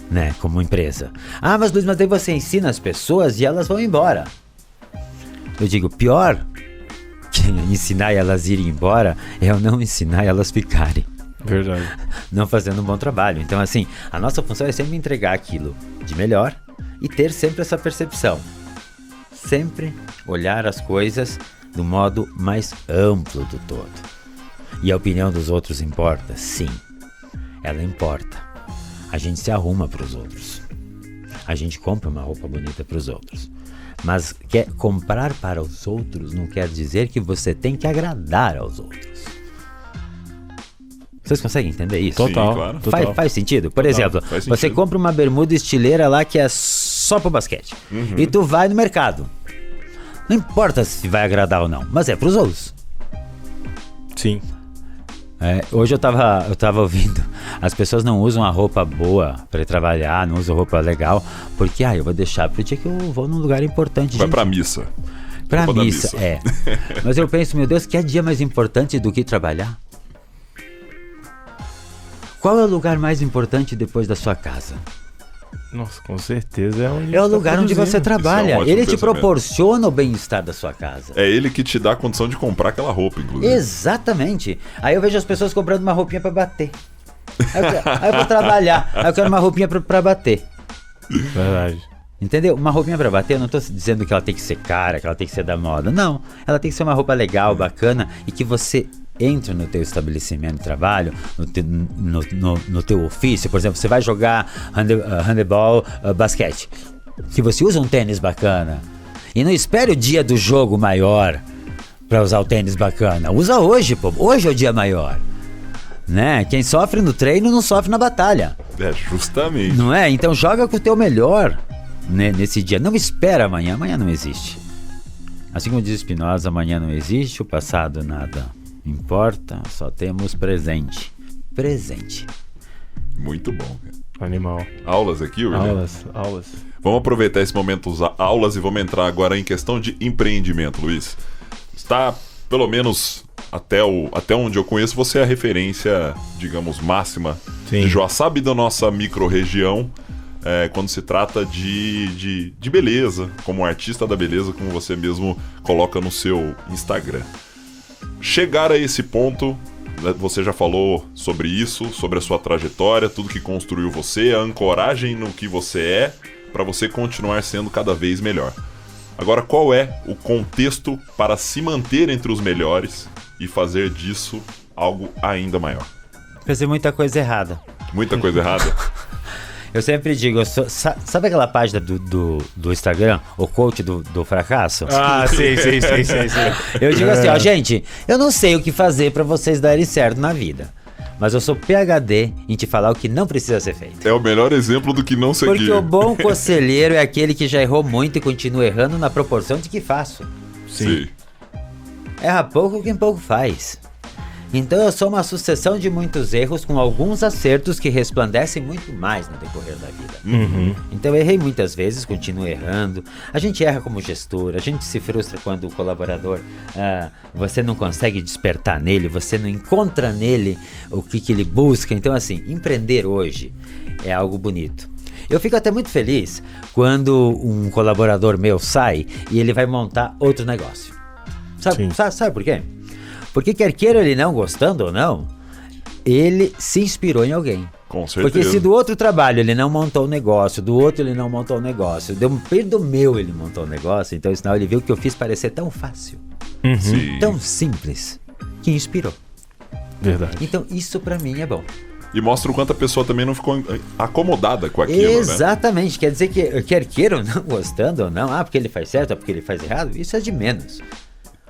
Né? Como empresa. Mas Luiz, mas daí você ensina as pessoas e elas vão embora. Eu digo, pior que ensinar elas irem embora é eu não ensinar elas ficarem. Verdade. Não fazendo um bom trabalho. Então, assim, a nossa função é sempre entregar aquilo de melhor e ter sempre essa percepção. Sempre olhar as coisas do modo mais amplo do todo. E a opinião dos outros importa? Sim, ela importa. A gente se arruma para os outros. A gente compra uma roupa bonita para os outros. Mas comprar para os outros não quer dizer que você tem que agradar aos outros. Vocês conseguem entender isso? Total. Sim, claro. Total. Faz sentido? Por exemplo, faz você sentido. compra uma bermuda estileira lá que é só pro basquete. E tu vai no mercado. Não importa se vai agradar ou não, mas é pros outros. Sim. Hoje eu tava ouvindo, as pessoas não usam a roupa boa pra ir trabalhar, não usam roupa legal, porque eu vou deixar pro dia que eu vou num lugar importante. Vai pra missa. Pra Roupa da missa, Mas eu penso, meu Deus, que é dia mais importante do que trabalhar? Qual é o lugar mais importante depois da sua casa? Nossa, com certeza é onde É o tá lugar onde você produzindo. trabalha. Isso é um ótimo Ele te pensamento. proporciona o bem-estar da sua casa. É ele que te dá a condição de comprar aquela roupa, inclusive. Exatamente. Aí eu vejo as pessoas comprando uma roupinha pra bater. Aí eu vou trabalhar. Aí eu quero uma roupinha pra bater. Verdade. Entendeu? Uma roupinha pra bater, eu não tô dizendo que ela tem que ser cara, que ela tem que ser da moda. Não. Ela tem que ser uma roupa legal, bacana e que você entre no teu estabelecimento de trabalho, no teu ofício. Por exemplo, você vai jogar handebol, basquete. Que você usa um tênis bacana. E não espere o dia do jogo maior pra usar o tênis bacana. Usa hoje, pô. Hoje é o dia maior. Né? Quem sofre no treino não sofre na batalha. Justamente. Não é? Então joga com o teu melhor, né, nesse dia. Não espera amanhã. Amanhã não existe. Assim como diz Spinoza, amanhã não existe, o passado nada importa, só temos presente. Presente. Muito bom, cara. Animal. Aulas aqui, William? Aulas. Vamos aproveitar esse momento, usar aulas e vamos entrar agora em questão de empreendimento, Luiz. Está, pelo menos até onde eu conheço, você é a referência, digamos, máxima Sim. de Joaçaba e da nossa micro-região quando se trata de beleza, como artista da beleza, como você mesmo coloca no seu Instagram. Chegar a esse ponto, você já falou sobre isso, sobre a sua trajetória, tudo que construiu você, a ancoragem no que você é, para você continuar sendo cada vez melhor. Agora, qual é o contexto para se manter entre os melhores e fazer disso algo ainda maior? Fazer muita coisa errada. Muita coisa errada? Eu sempre digo, sabe aquela página do Instagram, o coach do fracasso? Ah, sim. Eu digo assim, gente, eu não sei o que fazer pra vocês darem certo na vida, mas eu sou PhD em te falar o que não precisa ser feito. É o melhor exemplo do que não seguir. Porque o bom conselheiro é aquele que já errou muito e continua errando na proporção de que faço. Sim. Erra pouco quem pouco faz. Então eu sou uma sucessão de muitos erros com alguns acertos que resplandecem muito mais no decorrer da vida. Então eu errei muitas vezes, continuo errando. A gente erra como gestor, a gente se frustra quando o colaborador, você não consegue despertar nele, você não encontra nele o que ele busca. Então assim, empreender hoje é algo bonito. Eu fico até muito feliz quando um colaborador meu sai e ele vai montar outro negócio. Sabe por quê? Porque quer queira ele não, gostando ou não, ele se inspirou em alguém. Com certeza. Porque se do outro trabalho ele não montou o negócio, do outro ele não montou o negócio, do meu ele montou o negócio, então senão ele viu que eu fiz parecer tão fácil, tão simples, que inspirou. Verdade. Então isso pra mim é bom. E mostra o quanto a pessoa também não ficou acomodada com aquilo, Exatamente, né? Quer dizer que quer queira ou não, gostando ou não, porque ele faz certo, porque ele faz errado, isso é de menos.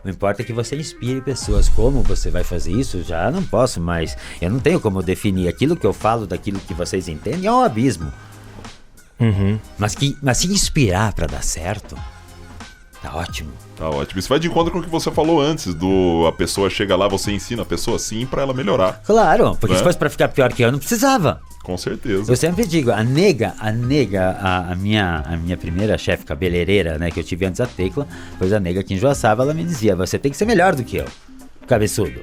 O importa é que você inspire pessoas. Como você vai fazer isso? Já não posso mais. Eu não tenho como definir. Aquilo que eu falo daquilo que vocês entendem é um abismo. Mas se inspirar pra dar certo, tá ótimo. Tá ótimo. Isso vai de encontro com o que você falou antes, a pessoa chega lá, você ensina a pessoa assim pra ela melhorar. Claro, porque se fosse pra ficar pior que eu, não precisava. Com certeza. Eu sempre digo, a nega, a minha primeira chefe cabeleireira, né, que eu tive antes, a Tecla, pois a nega que enjoaçava, ela me dizia, você tem que ser melhor do que eu, cabeçudo.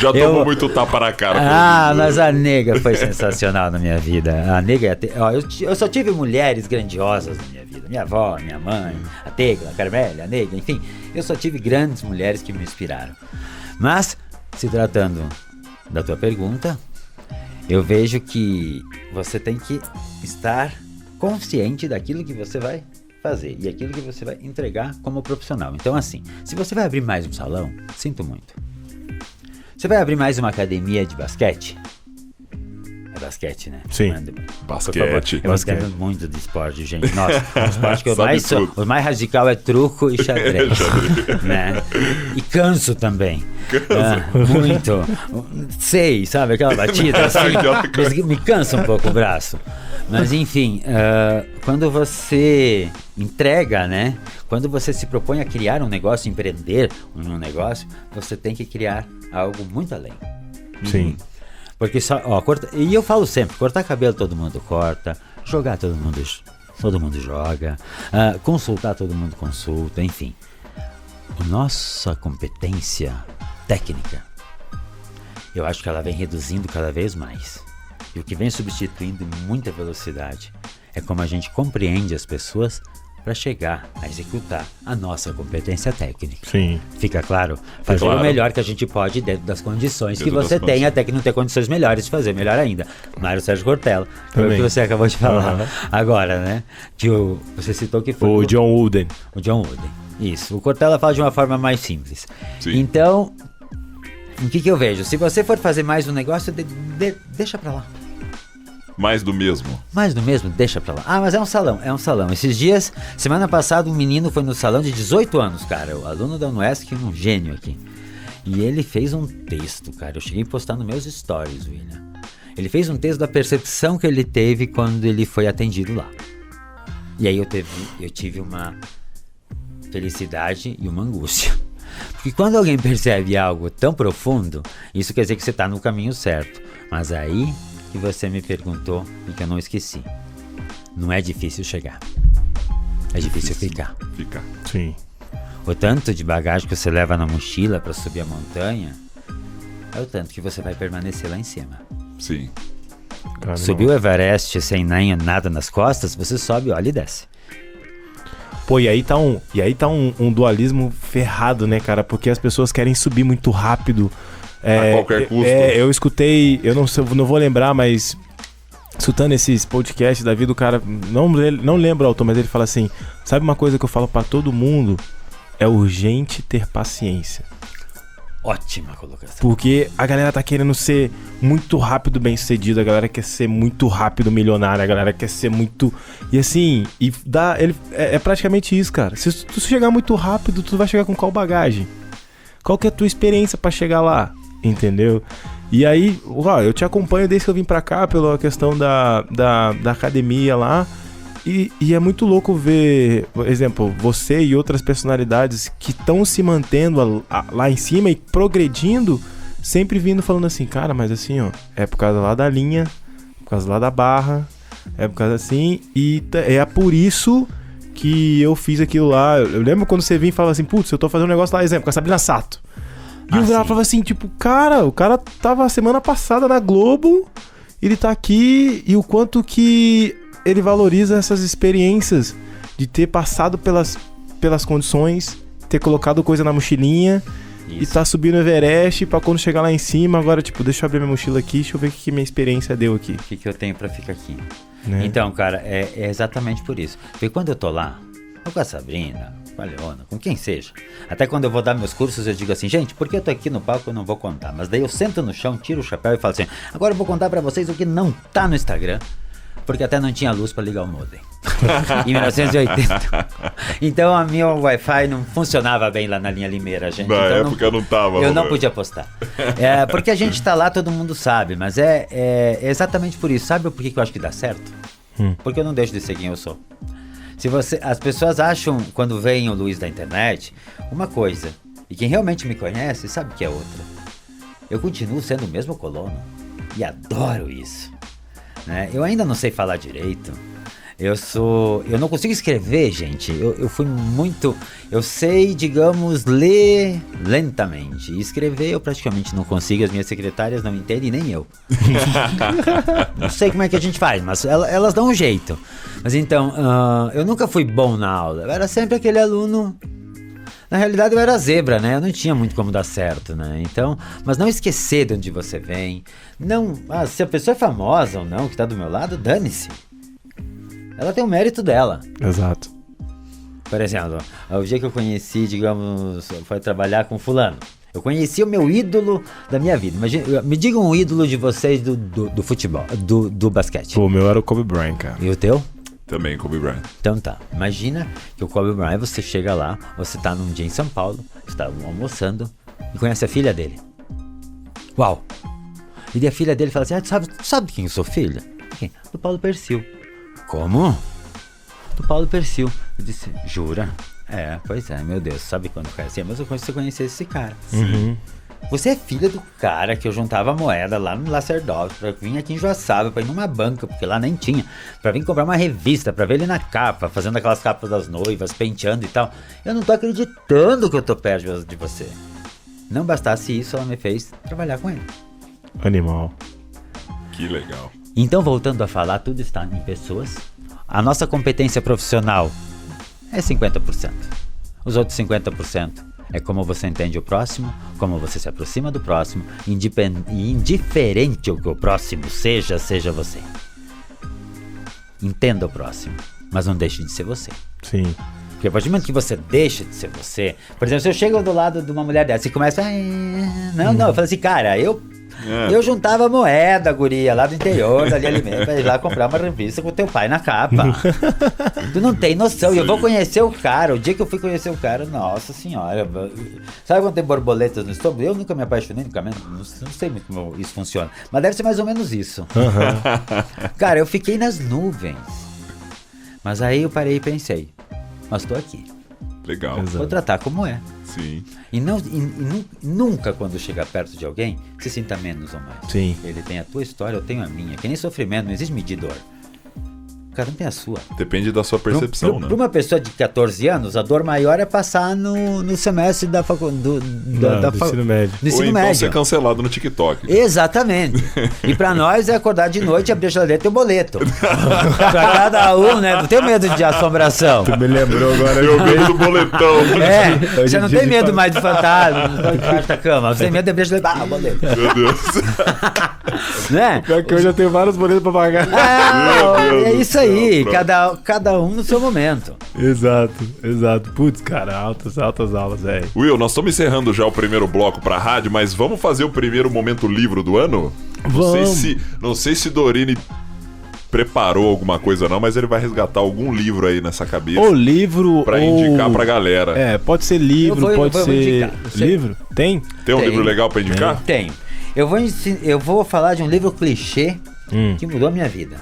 Já tomou muito tapa na cara. Mas a nega foi sensacional na minha vida. A nega, eu só tive mulheres grandiosas na minha vida. Minha avó, minha mãe, a Tecla, a Carmélia, a nega, enfim. Eu só tive grandes mulheres que me inspiraram. Mas, se tratando da tua pergunta, eu vejo que você tem que estar consciente daquilo que você vai fazer e aquilo que você vai entregar como profissional. Então assim, se você vai abrir mais um salão, sinto muito. Você vai abrir mais uma academia de basquete? É basquete, né? Sim. Basquete. Eu gosto muito de esporte, gente. Nossa, o esporte que eu mais sou, o mais radical é truco e xadrez. Né? E canso também. Muito. Sei, sabe? Aquela batida assim. Me cansa um pouco o braço. Mas enfim, quando você entrega, né? Quando você se propõe a criar um negócio, empreender um negócio, você tem que criar algo muito além. Sim. Porque só, e eu falo sempre, cortar cabelo todo mundo corta, jogar todo mundo joga, consultar todo mundo consulta, enfim. A nossa competência técnica, eu acho que ela vem reduzindo cada vez mais. E o que vem substituindo em muita velocidade é como a gente compreende as pessoas para chegar a executar a nossa competência técnica. Sim. Fica claro? Fazer o melhor que a gente pode dentro das condições que você tem, até que não ter condições melhores de fazer melhor ainda. Mário Sérgio Cortella, foi o que você acabou de falar. Agora, né? Que você citou que foi o John Wooden. O John Wooden, isso. O Cortella fala de uma forma mais simples. Sim. Então, o que eu vejo? Se você for fazer mais um negócio, deixa pra lá. Mais do mesmo. Mais do mesmo, deixa pra lá. Mas é um salão. Esses dias, semana passada, um menino foi no salão de 18 anos, cara. O aluno da UNESC, um gênio aqui. E ele fez um texto, cara. Eu cheguei a postar nos meus stories, William. Ele fez um texto da percepção que ele teve quando ele foi atendido lá. E aí eu tive uma felicidade e uma angústia. Porque quando alguém percebe algo tão profundo, isso quer dizer que você tá no caminho certo. Mas aí que você me perguntou e que eu não esqueci. Não é difícil chegar. É difícil ficar. Sim. O tanto de bagagem que você leva na mochila para subir a montanha é o tanto que você vai permanecer lá em cima. Sim. Subiu o Everest sem nem nada nas costas, você sobe, olha e desce. Pô, e aí tá um dualismo ferrado, né, cara? Porque as pessoas querem subir muito rápido. A qualquer custo. Eu escutei, eu não vou lembrar, mas escutando esses podcasts da vida, o cara, não lembro o autor, mas ele fala assim, sabe uma coisa que eu falo pra todo mundo? É urgente ter paciência. Ótima colocação. Porque a galera tá querendo ser muito rápido bem sucedido, a galera quer ser muito rápido milionário, a galera quer ser muito... E assim, é praticamente isso, cara. Se tu chegar muito rápido, tu vai chegar com qual bagagem? Qual que é a tua experiência pra chegar lá? Entendeu? E aí, eu te acompanho desde que eu vim pra cá, pela questão da academia lá. E é muito louco ver, por exemplo, você e outras personalidades que estão se mantendo lá em cima e progredindo, sempre vindo falando assim, cara, mas assim, ó, é por causa lá da linha, por causa lá da barra, é por causa assim, e é por isso que eu fiz aquilo lá. Eu lembro quando você vinha e falava assim, putz, eu tô fazendo um negócio lá, exemplo, com a Sabrina Sato. E eu falava assim, tipo, cara, o cara tava semana passada na Globo, ele tá aqui, e o quanto que ele valoriza essas experiências de ter passado pelas condições, ter colocado coisa na mochilinha e tá subindo o Everest pra quando chegar lá em cima, agora, tipo, deixa eu abrir minha mochila aqui, deixa eu ver o que minha experiência deu aqui. O que eu tenho pra ficar aqui? Né? Então, cara, é exatamente por isso. Porque quando eu tô lá, ou com a Sabrina, com a Leona, com quem seja, até quando eu vou dar meus cursos, eu digo assim, gente, porque eu tô aqui no palco, eu não vou contar. Mas daí eu sento no chão, tiro o chapéu e falo assim, agora eu vou contar pra vocês o que não tá no Instagram. Porque até não tinha luz para ligar o modem. Em 1980. Então a minha Wi-Fi não funcionava bem lá na linha Limeira, gente. Na então, época não tava. Eu não podia postar. Porque a gente tá lá, todo mundo sabe. Mas é exatamente por isso. Sabe por que eu acho que dá certo? Porque eu não deixo de ser quem eu sou. As pessoas acham, quando veem o Luiz da internet, uma coisa. E quem realmente me conhece sabe que é outra. Eu continuo sendo o mesmo colono. E adoro isso. Né? Eu ainda não sei falar direito. Eu não consigo escrever, gente. Eu fui muito... Eu sei, digamos, ler lentamente. E escrever eu praticamente não consigo. As minhas secretárias não entendem, nem eu. Não sei como é que a gente faz, mas elas dão um jeito. Mas então, eu nunca fui bom na aula. Eu era sempre aquele aluno... Na realidade eu era zebra, né? Eu não tinha muito como dar certo, né? Então, mas não esquecer de onde você vem. Não, se a pessoa é famosa ou não, que tá do meu lado, dane-se. Ela tem o mérito dela. Exato. Por exemplo, o dia que eu conheci, digamos, foi trabalhar com fulano. Eu conheci o meu ídolo da minha vida. Imagina, me diga um ídolo de vocês do futebol, do basquete. Pô, o meu era o Kobe Bryant, cara. E o teu? Também, Kobe Bryant. Então tá, imagina que o Kobe Bryant, você chega lá, você tá num dia em São Paulo, está almoçando e conhece a filha dele. Uau! E a filha dele fala assim, sabe quem eu sou filha? Quem? Do Paulo Persil. Como? Do Paulo Persil. Eu disse, jura? Pois é, meu Deus, sabe quando eu conheci? Mas eu conheci esse cara. Uhum. Você é filha do cara que eu juntava moeda lá no Lacerdópolis pra vir aqui em Joaçaba, pra ir numa banca, porque lá nem tinha, pra vir comprar uma revista, pra ver ele na capa, fazendo aquelas capas das noivas, penteando e tal. Eu não tô acreditando que eu tô perto de você. Não bastasse isso, ela me fez trabalhar com ele. Animal. Que legal. Então, voltando a falar, tudo está em pessoas. A nossa competência profissional é 50%. Os outros 50% é como você entende o próximo, como você se aproxima do próximo, indiferente ao que o próximo seja você. Entenda o próximo, mas não deixe de ser você. Sim. Porque a partir do momento que você deixa de ser você... Por exemplo, se eu chego do lado de uma mulher dessa e começa... Não, eu falo assim, cara, eu juntava moeda, guria, lá do interior, da Linha Limeira, pra ir lá comprar uma revista com teu pai na capa. Tu não tem noção. E eu vou conhecer o cara. O dia que eu fui conhecer o cara, nossa senhora. Sabe quando tem borboletas no estômago? Eu nunca me apaixonei, não sei muito como isso funciona. Mas deve ser mais ou menos isso. Uhum. Cara, eu fiquei nas nuvens. Mas aí eu parei e pensei, mas tô aqui. Legal. Exato. Vou tratar como é. Sim. E nunca quando chegar perto de alguém, se sinta menos ou mais. Sim. Ele tem a tua história, eu tenho a minha. Que nem sofrimento, não existe medir dor. Cada um tem a sua. Depende da sua percepção, né? Para uma pessoa de 14 anos, a dor maior é passar no semestre do ensino médio. Do ensino Ou então médio. ser cancelado no TikTok. Exatamente. E pra nós é acordar de noite e abrir a geladeira e ter o boleto. Pra cada um, né? Não tem medo de assombração. Tu me lembrou agora. Eu medo do boletão. Você não tem medo mais de fantasma, não debaixo da cama. Você tem medo de abrir a geladeira. Boleto. Meu Deus. Né? Pior que hoje eu tenho vários boletos pra pagar. É isso aí. Cada um no seu momento. Exato. Putz, cara, altas aulas, velho. Will, nós estamos encerrando já o primeiro bloco pra rádio, mas vamos fazer o primeiro momento livro do ano? Vamos. Não sei se Dorini preparou alguma coisa não, mas ele vai resgatar algum livro aí nessa cabeça. Ou livro, pra indicar pra galera. Pode ser livro, pode ser... indicar. Livro? Tem? Tem um livro legal pra indicar? Tenho. Eu vou falar de um livro clichê que mudou a minha vida.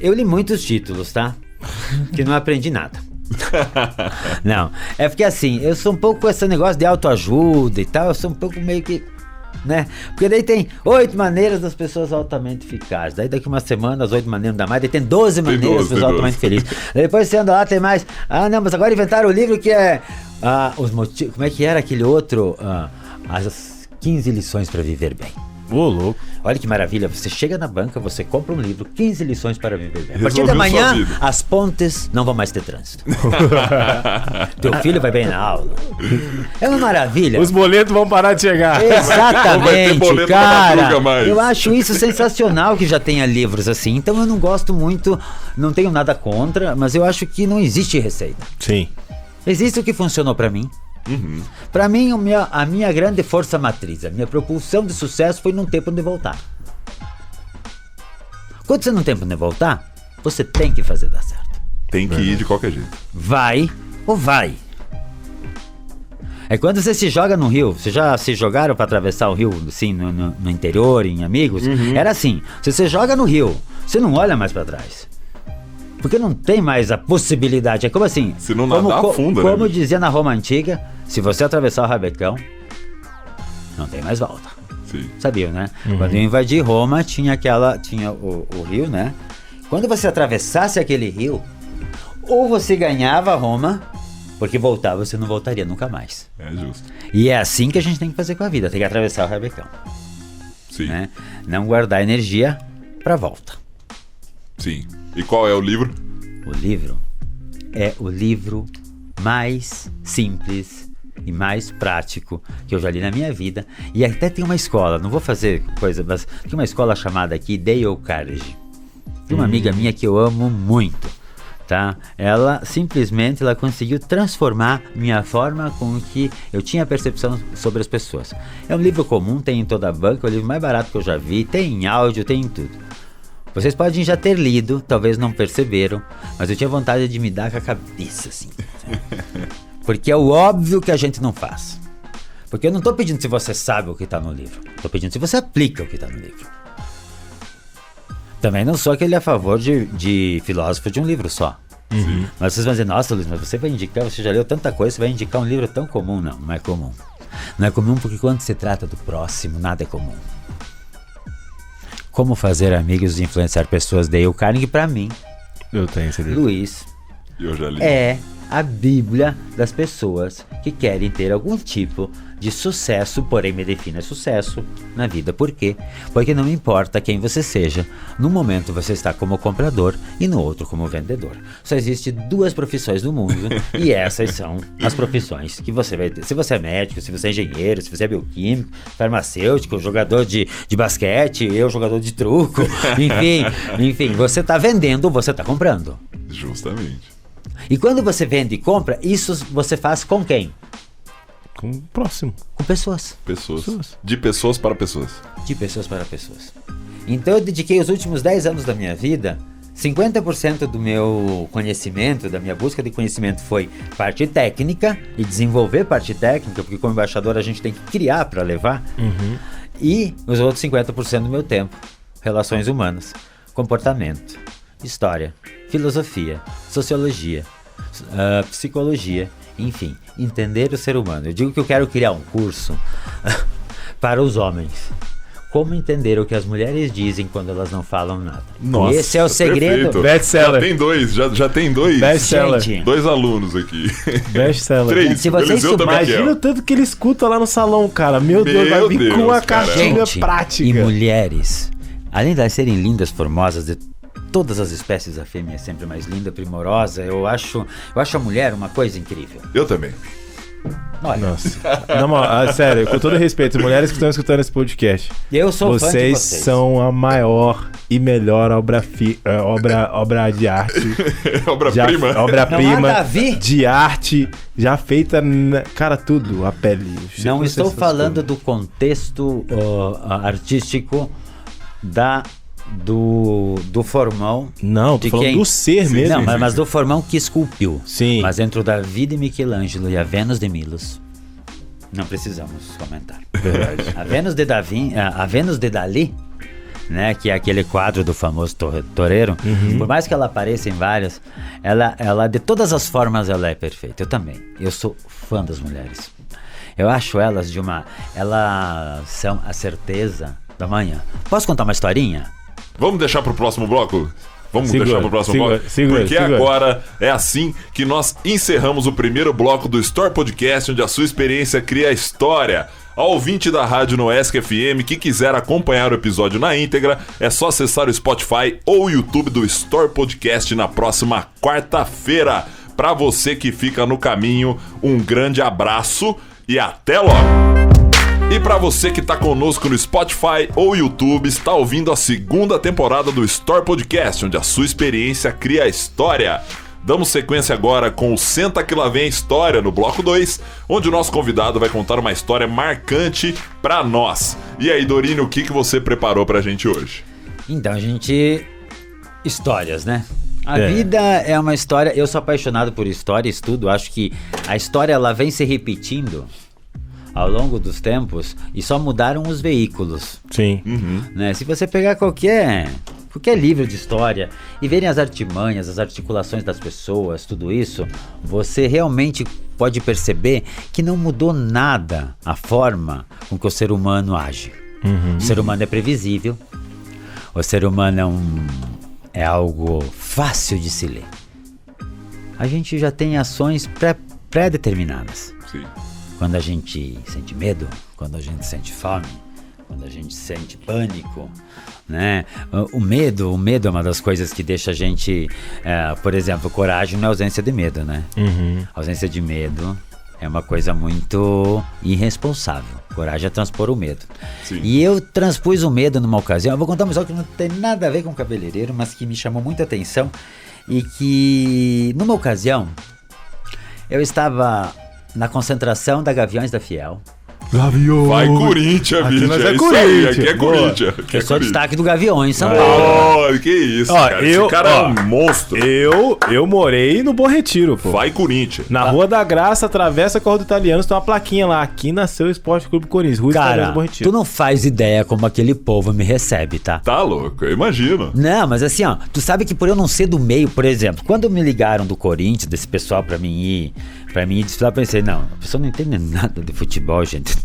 Eu li muitos títulos, tá? Que não aprendi nada. Não, é porque assim, eu sou um pouco com esse negócio de autoajuda e tal, eu sou um pouco meio que, né? Porque daí tem 8 maneiras das pessoas altamente eficazes. Daí daqui uma semana as 8 maneiras não dá mais. Daí tem 12 maneiras das pessoas altamente felizes. Daí depois você anda lá, tem mais. Ah, não, mas agora inventaram o livro que é os motivos. Como é que era aquele outro? As 15 lições para viver bem. Ô, louco. Olha que maravilha, você chega na banca, você compra um livro, 15 lições para viver bem. A partir Resolveu de sua amanhã, vida. as pontes não vão mais ter trânsito. Teu filho vai bem na aula. É uma maravilha. Os boletos vão parar de chegar. Não vai ter Exatamente, boleto na cara. madruga mais. Eu acho isso sensacional que já tenha livros assim. Então eu não gosto muito, não tenho nada contra, mas eu acho que não existe receita. Sim. Existe o que funcionou pra mim. Pra mim, a minha grande força matriz, a minha propulsão de sucesso foi não ter pra onde voltar. Quando você não tem pra onde voltar, você tem que fazer dar certo. Tem que ir de qualquer jeito. Vai ou vai. É quando você se joga no rio. Vocês já se jogaram pra atravessar o rio, assim, no interior, em amigos? Era assim, se você joga no rio, você não olha mais pra trás. Porque não tem mais a possibilidade. É como assim. Se não nadar, afunda, né, Como bicho? dizia na Roma Antiga, se você atravessar o Rabecão, não tem mais volta. Sim. Sabiam, né? Quando eu invadi Roma, tinha o rio, né? Quando você atravessasse aquele rio, ou você ganhava Roma, porque voltava, você não voltaria nunca mais. É justo. E é assim que a gente tem que fazer com a vida. Tem que atravessar o Rabecão, Sim. né? Não guardar energia pra volta. Sim. E qual é o livro? O livro é o livro mais simples e mais prático que eu já li na minha vida. E até tem uma escola, não vou fazer coisa, mas tem uma escola chamada aqui Dale Carnegie. Tem uma amiga minha que eu amo muito, tá? Ela conseguiu transformar minha forma com que eu tinha percepção sobre as pessoas. É um livro comum, tem em toda a banca, é o livro mais barato que eu já vi, tem em áudio, tem em tudo. Vocês podem já ter lido, talvez não perceberam, mas eu tinha vontade de me dar com a cabeça, assim. Porque é o óbvio que a gente não faz. Porque eu não tô pedindo se você sabe o que tá no livro. Tô pedindo se você aplica o que tá no livro. Também não sou aquele a favor de filósofo de um livro só. Mas vocês vão dizer, nossa, Luiz, mas você já leu tanta coisa, você vai indicar um livro tão comum. Não, não é comum. Não é comum porque quando se trata do próximo, nada é comum. Como fazer amigos e influenciar pessoas, Dale Carnegie, pra mim, Eu tenho esse livro. Luiz, Eu já li. é a bíblia das pessoas que querem ter algum tipo de sucesso, porém me defina sucesso na vida. Por quê? Porque não importa quem você seja, num momento você está como comprador e no outro como vendedor. Só existem 2 profissões no mundo e essas são as profissões que você vai ter. Se você é médico, se você é engenheiro, se você é bioquímico, farmacêutico, jogador de basquete, eu jogador de truco, enfim, você está vendendo ou você está comprando. Justamente. E quando você vende e compra, isso você faz com quem? Com o próximo. Com pessoas. Pessoas. De pessoas para pessoas. De pessoas para pessoas. Então eu dediquei os últimos 10 anos da minha vida, 50% do meu conhecimento, da minha busca de conhecimento foi parte técnica e desenvolver parte técnica, porque como embaixador a gente tem que criar para levar. E os outros 50% do meu tempo, relações humanas, comportamento, história, filosofia, sociologia, psicologia, enfim, entender o ser humano. Eu digo que eu quero criar um curso para os homens. Como entender o que as mulheres dizem quando elas não falam nada. Nossa, Esse é o segredo. Perfeito. Best-seller. Já tem 2, já tem 2. Best-seller. Gente, 2 alunos aqui. Best-seller. 3. Se você Eliseu estudar- também Imagina o tanto que ele escuta lá no salão, cara. Meu Deus, vai vir Deus, com uma cara. caixinha gente, prática. e mulheres, além de elas serem lindas, formosas, de todas as espécies, a fêmea é sempre mais linda, primorosa. Eu acho a mulher uma coisa incrível. Eu também. Olha, Nossa. Não, sério, com todo respeito, mulheres que estão escutando esse podcast, eu sou fã de vocês vocês. são a maior e melhor obra de arte. Obra-prima. Não Obra-prima há, Davi? de arte já feita, cara, tudo, a pele. Não estou falando do contexto artístico do formão. Não, tô de falando quem? do ser Sim, mesmo. Não, mas do formão que esculpiu. Sim. Mas entre o Davi de Michelangelo e a Vênus de Milos, não precisamos comentar. Verdade. A Vênus de Dali né? Que é aquele quadro do famoso toureiro. Por mais que ela apareça em várias, ela de todas as formas ela é perfeita. Eu também. Eu sou fã das mulheres. Eu acho elas elas são da manhã. Posso contar uma historinha? Vamos deixar pro próximo bloco? Vamos Segura, deixar pro próximo segura, bloco? segura, Porque segura. agora é assim que nós encerramos o primeiro bloco do Store Podcast, onde a sua experiência cria a história. Ao ouvinte da rádio Noesc FM que quiser acompanhar o episódio na íntegra, é só acessar o Spotify ou o YouTube do Store Podcast na próxima quarta-feira. Para você que fica no caminho, um grande abraço e até logo! E para você que tá conosco no Spotify ou YouTube, está ouvindo a segunda temporada do Store Podcast, onde a sua experiência cria a história. Damos sequência agora com o Senta Que Lá Vem a História, no bloco 2, onde o nosso convidado vai contar uma história marcante para nós. E aí, Dorine, o que você preparou pra gente hoje? Então, histórias, né? A vida é uma história. Eu sou apaixonado por história, estudo. Acho que a história ela vem se repetindo ao longo dos tempos e só mudaram os veículos. Sim. Né? Se você pegar qualquer livro de história e verem as artimanhas, as articulações das pessoas, tudo isso, você realmente pode perceber que não mudou nada a forma com que o ser humano age. O ser humano é previsível, o ser humano é algo fácil de se ler. A gente já tem ações pré-determinadas. Sim. Quando a gente sente medo, quando a gente sente fome, quando a gente sente pânico, né? O medo é uma das coisas que deixa a gente... por exemplo, coragem não é ausência de medo, né? A ausência de medo é uma coisa muito irresponsável. Coragem é transpor o medo. Sim. E eu transpus o medo numa ocasião. Eu vou contar uma história que não tem nada a ver com cabeleireiro, mas que me chamou muita atenção. E que, numa ocasião, eu estava na concentração da Gaviões da Fiel. Gavião. Vai Corinthians, Aqui bicho. nós É é isso aí, Corinthians. aqui é Boa. Corinthians. Eu sou destaque do Gaviões em São Paulo. Oh, que isso, Ó, cara. eu- Esse cara ó, é um monstro. Eu morei no Bom Retiro, pô. Vai Corinthians. Na Rua da Graça, atravessa a Corre do Italiano, tem uma plaquinha lá. Aqui nasceu o Esporte Clube Corinthians. Rua Italiano Cara, do Bom Retiro. tu não faz ideia como aquele povo me recebe, tá? Tá louco, eu imagino. Não, mas assim, ó, tu sabe que por eu não ser do meio, por exemplo, quando me ligaram do Corinthians, desse pessoal pra mim ir desfilar, eu pensei, não, a pessoa não entende nada de futebol, gente.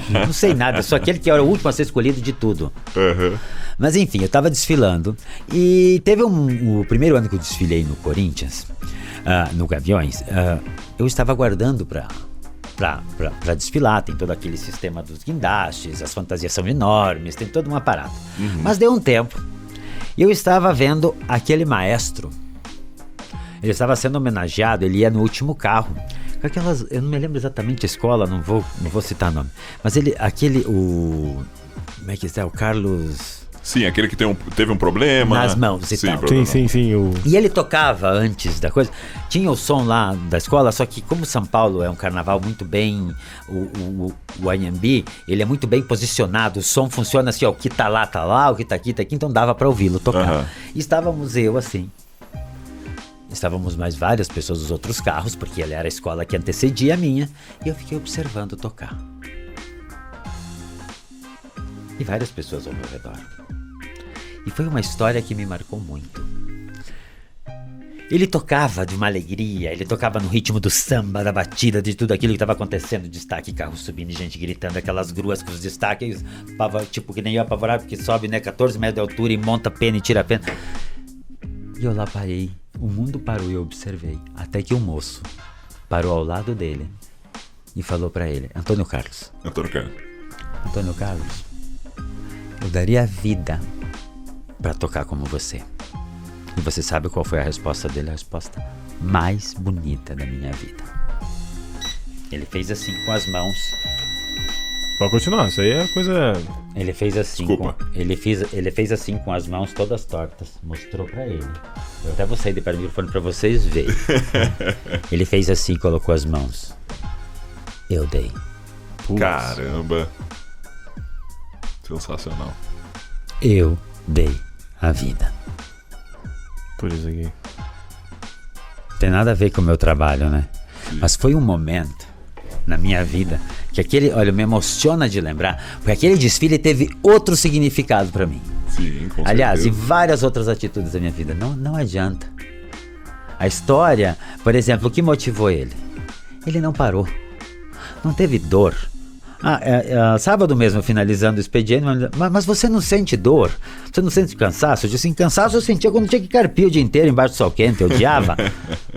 Não sei nada, eu sou aquele que era o último a ser escolhido de tudo. Uhum. Mas enfim, eu tava desfilando e teve o primeiro ano que eu desfilei no Corinthians, no Gaviões, eu estava aguardando pra desfilar, tem todo aquele sistema dos guindastes, as fantasias são enormes, tem todo um aparato. Mas deu um tempo e eu estava vendo aquele maestro, ele estava sendo homenageado, ele ia no último carro, com aquelas, eu não me lembro exatamente a escola, não vou citar nome, mas como é que é, o Carlos... Sim, aquele que teve um problema. Nas mãos e Sim, tal. problema. Sim. E ele tocava antes da coisa, tinha o som lá da escola, só que como São Paulo é um carnaval muito bem, o Anhembi, ele é muito bem posicionado, o som funciona assim, ó, o que tá lá, o que tá aqui, então dava pra ouvi-lo tocar. Aham. E estávamos eu assim, estávamos mais várias pessoas dos outros carros, porque ele era a escola que antecedia a minha, e eu fiquei observando tocar. E várias pessoas ao meu redor. E foi uma história que me marcou muito. Ele tocava de uma alegria, ele tocava no ritmo do samba, da batida, de tudo aquilo que estava acontecendo. Destaque, carro subindo, gente gritando, aquelas gruas com os destaques, tipo que nem eu apavorado, porque sobe, né, 14 metros de altura e monta pena e tira pena. E eu lá parei, o mundo parou e eu observei. Até que um moço parou ao lado dele e falou pra ele, Antônio Carlos, eu daria a vida pra tocar como você. E você sabe qual foi a resposta dele? A resposta mais bonita da minha vida. Ele fez assim com as mãos. Pode continuar, isso aí é coisa... Ele fez assim. Desculpa. Ele fez assim com as mãos todas tortas. Mostrou pra ele. Eu até vou sair de perto do microfone pra vocês verem. Ele fez assim, colocou as mãos. Eu dei. Caramba. Sensacional. Eu dei a vida. Por isso aqui. Tem nada a ver com o meu trabalho, né? Mas foi um momento na minha vida que olha, me emociona de lembrar, porque aquele desfile teve outro significado pra mim. Sim, com Aliás, certeza. em várias outras atitudes da minha vida. Não adianta. A história, por exemplo, o que motivou ele? Ele não parou. Não teve dor. Sábado mesmo, finalizando o expediente, mas você não sente dor? Você não sente cansaço? Eu disse, cansaço eu sentia quando tinha que carpir o dia inteiro embaixo do sol quente, eu odiava.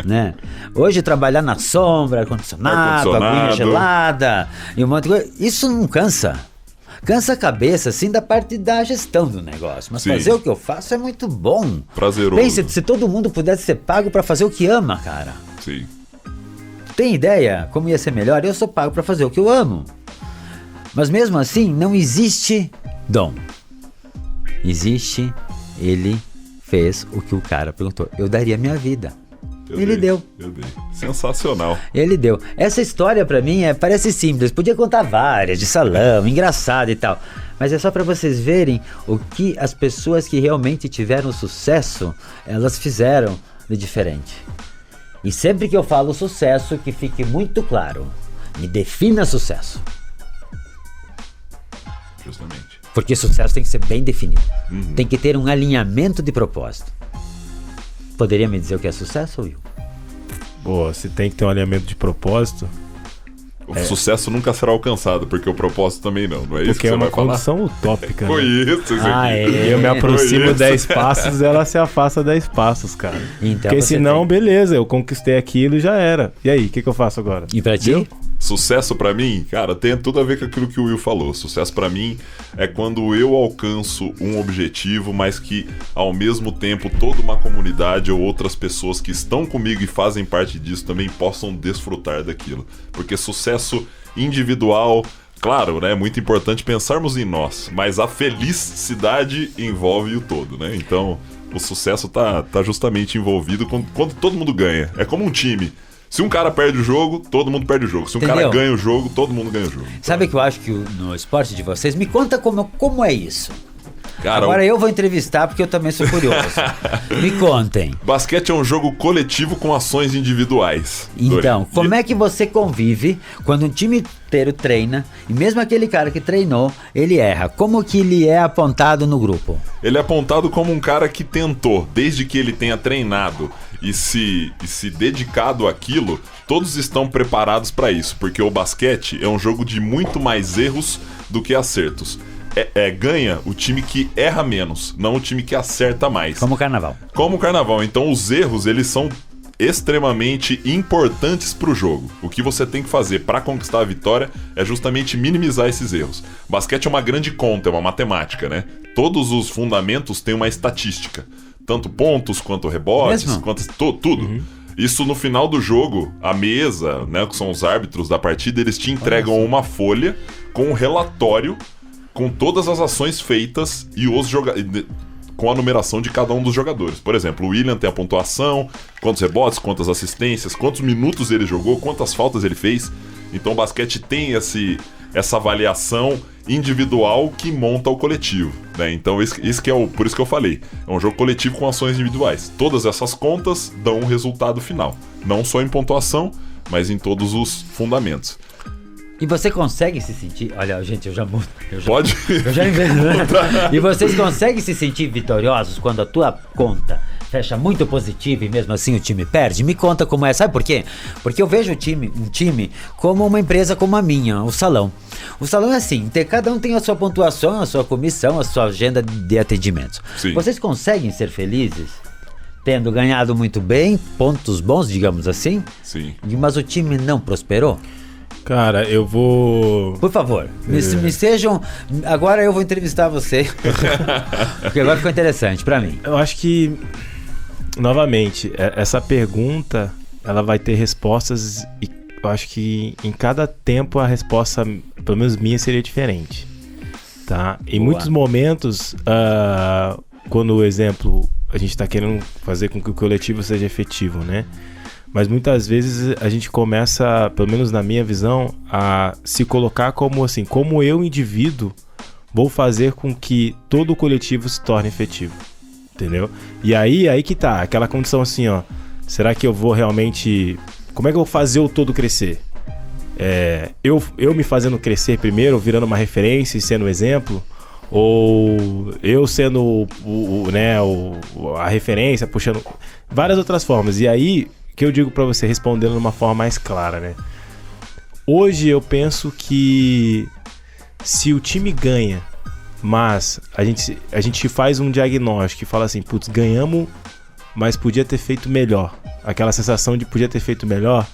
Né? Hoje trabalhar na sombra, ar-condicionado, aguinha gelada e um monte de coisa, isso não cansa. Cansa a cabeça, assim, da parte da gestão do negócio. Mas fazer o que eu faço é muito bom. Prazeroso. Pense, se todo mundo pudesse ser pago pra fazer o que ama, cara. Sim. Tem ideia como ia ser melhor? Eu sou pago pra fazer o que eu amo. Mas mesmo assim, não existe dom. Existe, ele fez o que o cara perguntou. Eu daria minha vida. Ele deu. Eu dei. Sensacional. Ele deu. Essa história pra mim parece simples. Podia contar várias, de salão, engraçado e tal. Mas é só pra vocês verem o que as pessoas que realmente tiveram sucesso, elas fizeram de diferente. E sempre que eu falo sucesso, que fique muito claro. Me defina sucesso. Justamente. Porque sucesso tem que ser bem definido. Tem que ter um alinhamento de propósito. Poderia me dizer o que é sucesso, Will? Pô, se tem que ter um alinhamento de propósito. O sucesso nunca será alcançado, porque o propósito também não. Não é isso Porque que é você uma vai falar? condição utópica. Foi né? isso aqui. Eu me aproximo Foi 10 isso. passos, ela se afasta 10 passos, cara. Então Porque você senão, tem- beleza, eu conquistei aquilo e já era. E aí, o que eu faço agora? E pra ti? Viu? Sucesso pra mim, cara, tem tudo a ver com aquilo que o Will falou. Sucesso pra mim é quando eu alcanço um objetivo, mas que ao mesmo tempo toda uma comunidade ou outras pessoas que estão comigo e fazem parte disso também possam desfrutar daquilo. Porque sucesso individual, claro, né, é muito importante pensarmos em nós, mas a felicidade envolve o todo, né? Então, o sucesso tá justamente envolvido quando todo mundo ganha. É como um time. Se um cara perde o jogo, todo mundo perde o jogo. Se um cara Entendeu? ganha o jogo, todo mundo ganha o jogo. Sabe o que eu acho que no esporte de vocês? Me conta como é isso. Cara, Agora eu vou entrevistar porque eu também sou curioso. Me contem. basquete é um jogo coletivo com ações individuais. Então, como é que você convive quando um time inteiro treina e mesmo aquele cara que treinou, ele erra? Como que ele é apontado no grupo? Ele é apontado como um cara que tentou, desde que ele tenha treinado e se dedicado àquilo, todos estão preparados para isso, porque o basquete é um jogo de muito mais erros do que acertos. Ganha o time que erra menos, não o time que acerta mais. Como o carnaval. Como o carnaval. Então os erros, eles são extremamente importantes pro jogo. O que você tem que fazer para conquistar a vitória é justamente minimizar esses erros. Basquete é uma grande conta, é uma matemática, né? Todos os fundamentos têm uma estatística. Tanto pontos, quanto rebotes, Mesmo? quanto tudo. Isso no final do jogo, a mesa, né, que são os árbitros da partida, eles te entregam uma folha com um relatório com todas as ações feitas e com a numeração de cada um dos jogadores. Por exemplo, o William tem a pontuação, quantos rebotes, quantas assistências, quantos minutos ele jogou, quantas faltas ele fez. Então o basquete tem essa avaliação individual que monta o coletivo, né? Então isso que por isso que eu falei, é um jogo coletivo com ações individuais. Todas essas contas dão um resultado final, não só em pontuação, mas em todos os fundamentos. E você consegue se sentir... Olha, gente, eu já mudo. Pode? Eu já invento. E vocês conseguem se sentir vitoriosos quando a tua conta fecha muito positivo e mesmo assim o time perde? Me conta como é. Sabe por quê? Porque eu vejo um time como uma empresa como a minha, o salão. O salão é assim, cada um tem a sua pontuação, a sua comissão, a sua agenda de atendimentos. Sim. Vocês conseguem ser felizes tendo ganhado muito bem, pontos bons, digamos assim, Sim. mas o time não prosperou? Cara, eu vou... Por favor, me sejam... Agora eu vou entrevistar você. Porque agora ficou interessante pra mim. Eu acho que, novamente, essa pergunta, ela vai ter respostas e eu acho que em cada tempo a resposta, pelo menos minha, seria diferente. Tá? Em Boa. muitos momentos, quando, o exemplo, a gente tá querendo fazer com que o coletivo seja efetivo, né? Mas muitas vezes a gente começa, pelo menos na minha visão, a se colocar como assim, como eu, indivíduo, vou fazer com que todo o coletivo se torne efetivo, entendeu? E aí que tá, aquela condição assim, ó, será que eu vou realmente, como é que eu vou fazer o todo crescer? Eu me fazendo crescer primeiro, virando uma referência e sendo um exemplo, ou eu sendo a referência, puxando várias outras formas. E aí, que eu digo pra você, respondendo de uma forma mais clara, né? Hoje eu penso que se o time ganha, mas a gente faz um diagnóstico e fala assim, putz, ganhamos, mas podia ter feito melhor. Aquela sensação de podia ter feito melhor,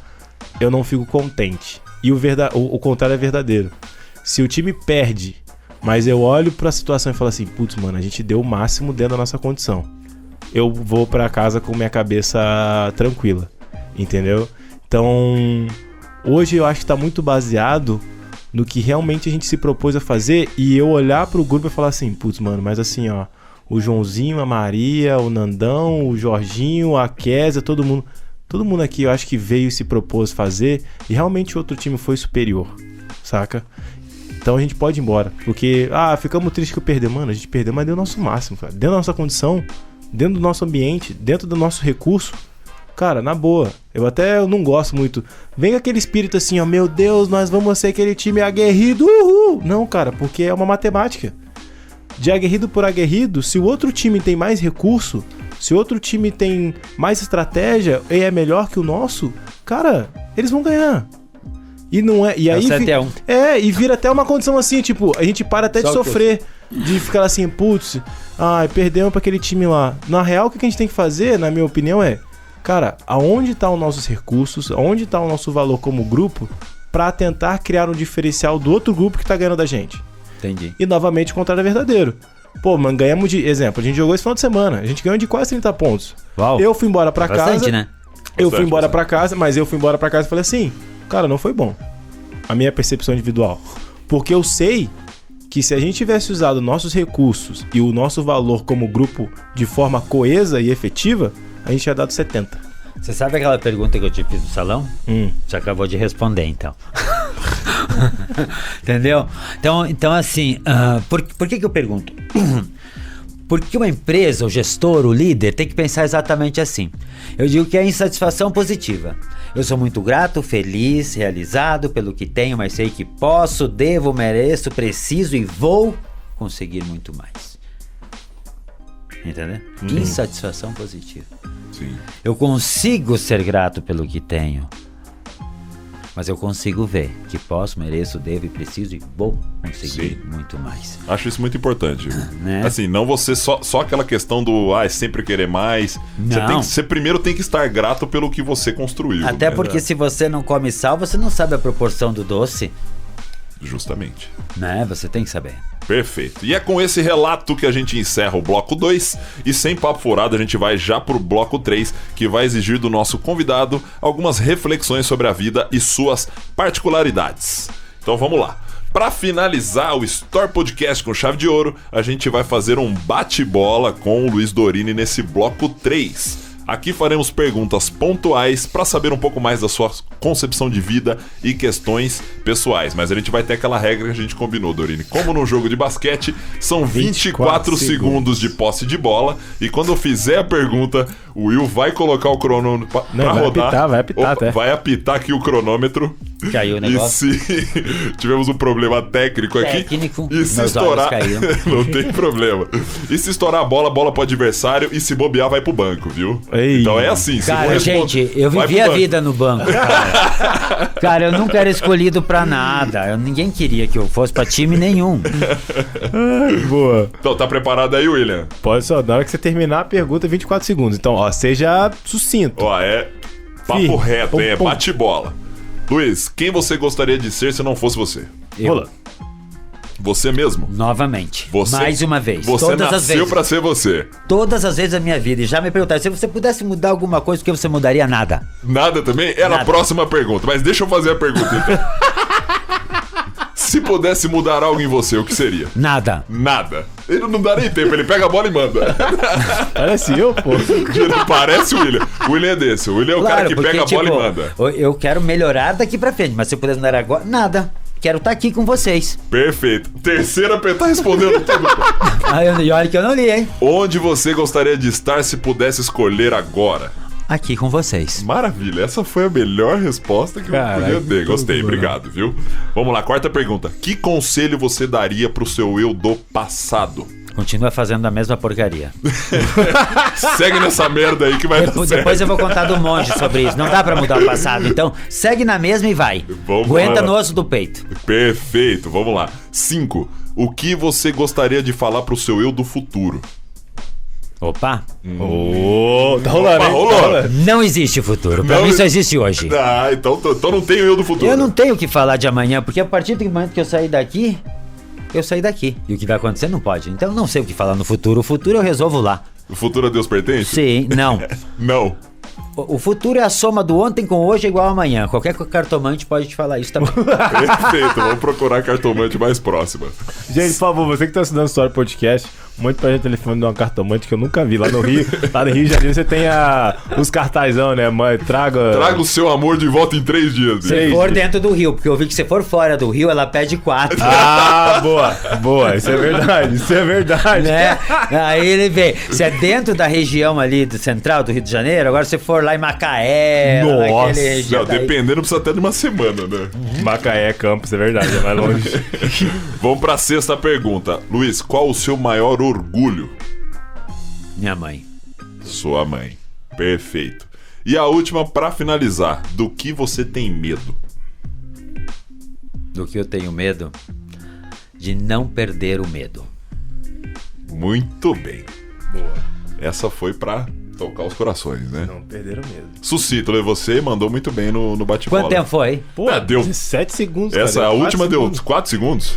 eu não fico contente. E o contrário é verdadeiro. Se o time perde, mas eu olho pra situação e falo assim, putz, mano, a gente deu o máximo dentro da nossa condição. Eu vou pra casa com minha cabeça tranquila, entendeu? Então, hoje eu acho que tá muito baseado no que realmente a gente se propôs a fazer e eu olhar pro grupo e falar assim, putz, mano, mas assim, ó, o Joãozinho, a Maria, o Nandão, o Jorginho, a Kézia, todo mundo aqui eu acho que veio e se propôs fazer e realmente o outro time foi superior, saca? Então a gente pode ir embora, porque, ficamos tristes que eu perdi, mano, a gente perdeu, mas deu o nosso máximo, cara. Dentro da nossa condição, dentro do nosso ambiente, dentro do nosso recurso, cara, na boa, eu não gosto muito, vem aquele espírito assim, ó, meu Deus, nós vamos ser aquele time aguerrido, uhul! Não, cara, porque é uma matemática, de aguerrido por aguerrido, se o outro time tem mais recurso, se o outro time tem mais estratégia e é melhor que o nosso, cara, eles vão ganhar. E não é. E aí. E vira até uma condição assim, tipo, a gente para até de sofrer, de ficar assim, putz, perdemos pra aquele time lá. Na real, o que a gente tem que fazer, na minha opinião, é, cara, aonde tá os nossos recursos, aonde tá o nosso valor como grupo, pra tentar criar um diferencial do outro grupo que tá ganhando da gente. Entendi. E novamente o contrário é verdadeiro. Pô, mano, ganhamos de. Exemplo, a gente jogou esse final de semana, a gente ganhou de quase 30 pontos. Uau. Eu fui embora pra casa. Né? Eu fui embora pra casa, mas eu fui embora pra casa e falei assim, cara, não foi bom. A minha percepção individual. Porque eu sei que se a gente tivesse usado nossos recursos e o nosso valor como grupo de forma coesa e efetiva, a gente tinha dado 70. Você sabe aquela pergunta que eu te fiz no salão? Você acabou de responder, então. Entendeu? Então assim, por que eu pergunto? Porque uma empresa, o gestor, o líder, tem que pensar exatamente assim. Eu digo que é insatisfação positiva. Eu sou muito grato, feliz, realizado pelo que tenho, mas sei que posso, devo, mereço, preciso e vou conseguir muito mais. Entendeu? Insatisfação positiva. Sim. Eu consigo ser grato pelo que tenho, mas eu consigo ver que posso, mereço, devo e preciso e vou conseguir muito mais. Acho isso muito importante. Né? Assim, não você só aquela questão do sempre querer mais. Você primeiro tem que estar grato pelo que você construiu. Até porque se você não come sal, você não sabe a proporção do doce. Justamente. Né? Você tem que saber. Perfeito. E é com esse relato que a gente encerra o bloco 2 e sem papo furado a gente vai já pro bloco 3, que vai exigir do nosso convidado algumas reflexões sobre a vida e suas particularidades. Então vamos lá. Para finalizar o Store Podcast com chave de ouro, a gente vai fazer um bate-bola com o Luiz Dorini nesse bloco 3. Aqui faremos perguntas pontuais para saber um pouco mais da sua concepção de vida e questões pessoais. Mas a gente vai ter aquela regra que a gente combinou, Dorini. Como no jogo de basquete, são 24 segundos de posse de bola. E quando eu fizer a pergunta, o Will vai colocar o cronômetro para rodar. Vai apitar até. Vai apitar aqui o cronômetro. Caiu o negócio. E se tivemos um problema técnico aqui, e se meus estourar, olhos não tem problema. E se estourar a bola pro adversário, e se bobear, vai pro banco, viu? Ei. Então é assim. Cara, gente, eu vivi a vida no banco, cara. Cara, eu nunca era escolhido pra nada. Ninguém queria que eu fosse pra time nenhum. Boa. Então, tá preparado aí, William? Pode só, na hora que você terminar a pergunta, 24 segundos. Então, ó, seja sucinto. Ó, é papo reto, hein? É bate-bola. Luiz, quem você gostaria de ser se não fosse você? Rola. Você mesmo? Novamente. Mais uma vez. Você todas as nasceu vezes. pra ser você. Todas as vezes da minha vida. E já me perguntaram, se você pudesse mudar alguma coisa, o que você mudaria? Nada. Nada também? Era Nada. a próxima pergunta. Mas deixa eu fazer a pergunta, então. Se pudesse mudar algo em você, o que seria? Nada. Nada. Ele não dá nem tempo, ele pega a bola e manda. Parece eu, pô. Parece o William. O William é desse. O William é o cara que pega a bola e manda. Eu quero melhorar daqui pra frente, mas se eu pudesse mudar agora, nada. Quero estar aqui com vocês. Perfeito. Terceira, tá respondendo tudo. E olha que eu não li, hein? Onde você gostaria de estar se pudesse escolher agora? aqui com vocês. Maravilha, essa foi a melhor resposta que eu podia ter. Gostei, obrigado, viu? Vamos lá, quarta pergunta. Que conselho você daria pro seu eu do passado? Continua fazendo a mesma porcaria. Segue nessa merda aí que vai dar certo. Depois eu vou contar do monge sobre isso. Não dá pra mudar o passado, então segue na mesma e vai. Aguenta no osso do peito. Perfeito, vamos lá. 5. O que você gostaria de falar pro seu eu do futuro? Opa. Tá rolando, hein? Rolou. Não existe futuro. Pra mim só existe hoje. Ah, então não tenho eu do futuro. Eu não tenho o que falar de amanhã, porque a partir do momento que eu sair daqui, eu saí daqui. E o que vai acontecer não pode. Então eu não sei o que falar no futuro. O futuro eu resolvo lá. O futuro a Deus pertence? Sim, não. Não. O futuro é a soma do ontem com hoje é igual amanhã. Qualquer cartomante pode te falar isso também. Perfeito, vamos procurar a cartomante mais próxima. Gente, por favor, você que tá estudando História Podcast, mande pra gente o telefone de uma cartomante que eu nunca vi. Lá no Rio de Janeiro, você tem os cartazão, né? Mãe, traga o seu amor de volta em 3 dias. Se for dentro do Rio, porque eu vi que se for fora do Rio, ela pede 4. Ah, boa. Isso é verdade. Né? Aí ele vem. Se é dentro da região ali do central do Rio de Janeiro, agora se for lá em Macaé, nossa, naquele região. Não, dependendo, precisa até de uma semana, né? Macaé, Campos, é verdade, é mais longe. Vamos pra sexta pergunta. Luiz, qual o seu maior orgulho? Minha mãe. Sua mãe. Perfeito. E a última, pra finalizar. Do que você tem medo? Do que eu tenho medo? De não perder o medo. Muito bem. Boa. Essa foi pra tocar os corações, né? Não perderam mesmo. Sucito, você mandou muito bem no bate-bola. Quanto tempo foi? Pô, deu 17 segundos. Essa, cara, a última segundos. deu 4 segundos?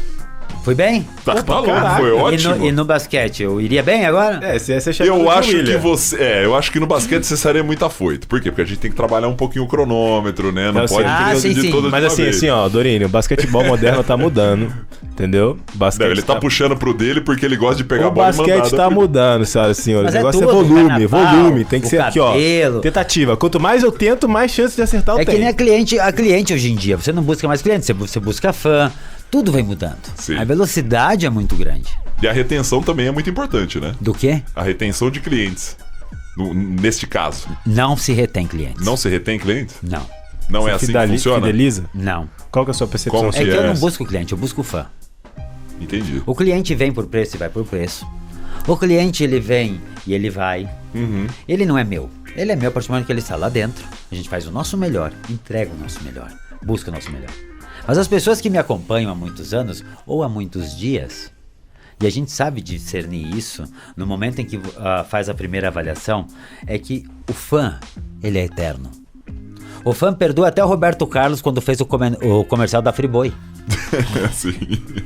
Fui bem? Tá louco, caraca. foi ótimo. E no basquete, eu iria bem agora? É, se essa é Eu acho que você. Eu acho que no basquete você seria muito afoito. Por quê? Porque a gente tem que trabalhar um pouquinho o cronômetro, né? Não Não, pode sim. decidir todas Mas de uma assim, vez. ó, Dorine, o basquetebol moderno tá mudando, entendeu? O basquete Não, ele tá puxando pro dele porque ele gosta de pegar a O bola e basquete mandar. tá mudando, senhoras e senhores. Mas O é negócio é tudo, volume, carnaval, volume. Tem que o ser aqui, ó. cabelo. Tentativa. Quanto mais eu tento, mais chance de acertar eu É que tenho. nem a cliente hoje em dia. Você não busca mais cliente, você busca fã. Tudo vem mudando. Sim. A velocidade é muito grande. E a retenção também é muito importante, né? Do quê? A retenção de clientes. Neste caso. Não se retém clientes. Não se retém clientes? Não. Não é assim que funciona? Fideliza? Não. Qual que é a sua percepção? Como É que eu não Yes. busco cliente, eu busco fã. Entendi. O cliente vem por preço e vai por preço. O cliente, ele vem e ele vai. Ele não é meu. Ele é meu a partir do momento que ele está lá dentro. A gente faz o nosso melhor, entrega o nosso melhor, busca o nosso melhor. Mas as pessoas que me acompanham há muitos anos ou há muitos dias, e a gente sabe discernir isso no momento em que faz a primeira avaliação, é que o fã, ele é eterno. O fã perdoa até o Roberto Carlos quando fez o comercial da Friboi. Sim.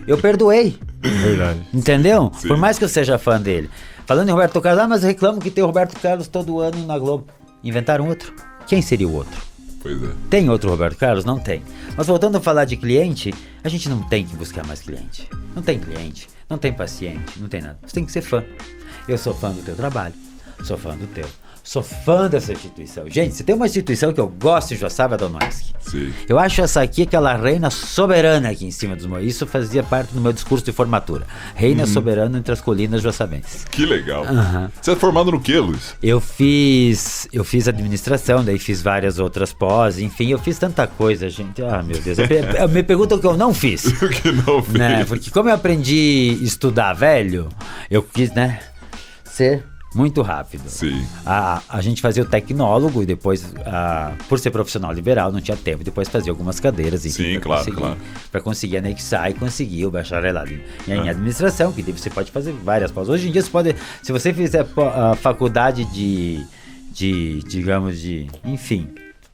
Eu perdoei. Verdade. Entendeu? Sim. Por mais que eu seja fã dele. Falando em Roberto Carlos, mas eu reclamo que tem o Roberto Carlos todo ano na Globo. Inventaram outro. Quem seria o outro? Pois é. Tem outro Roberto Carlos? Não tem. Mas voltando a falar de cliente, a gente não tem que buscar mais cliente. Não tem cliente, não tem paciente, não tem nada. Você tem que ser fã. Eu sou fã do teu trabalho, sou fã do teu. Sou fã dessa instituição. Gente, se tem uma instituição que eu gosto, já sabe, a Donoski. Sim. Eu acho essa aqui aquela reina soberana aqui em cima dos morros. Isso fazia parte do meu discurso de formatura. Reina soberana entre as colinas joaçabenses. Que legal. Aham. Você é formado no quê, Luiz? Eu fiz administração, daí fiz várias outras pós, enfim, eu fiz tanta coisa, gente. Ah, meu Deus. Me perguntam o que eu não fiz. O que não fez? Né? Porque como eu aprendi a estudar velho, eu quis, né, ser muito rápido. Sim. A gente fazia o tecnólogo e depois, por ser profissional liberal, não tinha tempo. Depois fazia algumas cadeiras. Enfim, Sim, claro. Para conseguir anexar e conseguir o bacharelado em administração, que você pode fazer várias pós. Hoje em dia, se você fizer a faculdade enfim,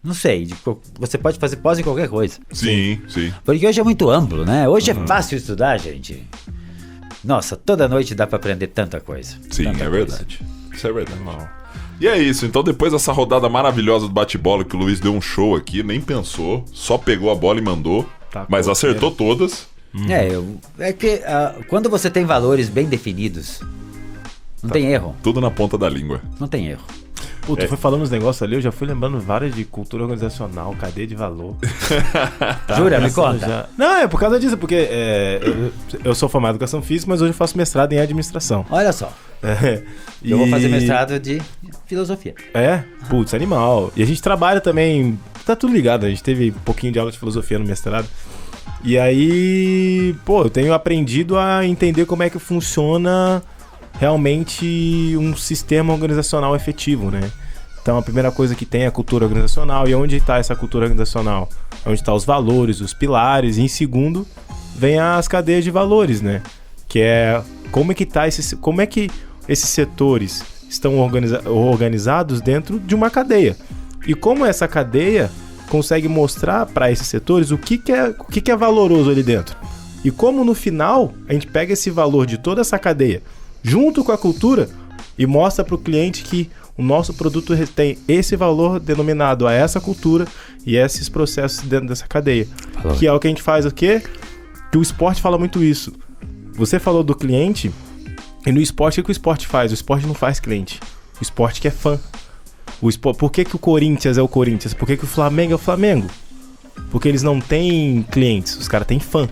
não sei, você pode fazer pós em qualquer coisa. Sim, sim. Porque hoje é muito amplo, né? Hoje é fácil estudar, gente. Nossa, toda noite dá pra aprender tanta coisa. Sim, Tanta é coisa. verdade. Isso é verdade. E é isso, então depois dessa rodada maravilhosa do bate-bola que o Luiz deu um show aqui, nem pensou, só pegou a bola e mandou, Tá mas com acertou todas. É que quando você tem valores bem definidos, não tem erro. Tudo na ponta da língua. Não tem erro. Pô, tu foi falando uns negócios ali, eu já fui lembrando várias de cultura organizacional, cadeia de valor. Jura? Me Essa conta. já- Não, é por causa disso, porque eu sou formado em educação física, mas hoje eu faço mestrado em administração. Olha só. Eu vou fazer mestrado de filosofia. Putz, animal. E a gente trabalha também, tá tudo ligado, a gente teve um pouquinho de aula de filosofia no mestrado. E aí, eu tenho aprendido a entender como é que funciona realmente um sistema organizacional efetivo, né? Então a primeira coisa que tem é a cultura organizacional. E onde está essa cultura organizacional? Onde estão os valores, os pilares. E em segundo, vem as cadeias de valores, né? Que é como é que esses setores estão organizados dentro de uma cadeia. E como essa cadeia consegue mostrar para esses setores o que é valoroso ali dentro. E como no final a gente pega esse valor de toda essa cadeia junto com a cultura e mostra para o cliente que o nosso produto tem esse valor denominado a essa cultura e esses processos dentro dessa cadeia. Que é o que a gente faz o quê? Que o esporte fala muito isso. Você falou do cliente, e no esporte, o que o esporte faz? O esporte não faz cliente. O esporte quer fã. Por que o Corinthians é o Corinthians? Por que o Flamengo é o Flamengo? Porque eles não têm clientes, os caras têm fã.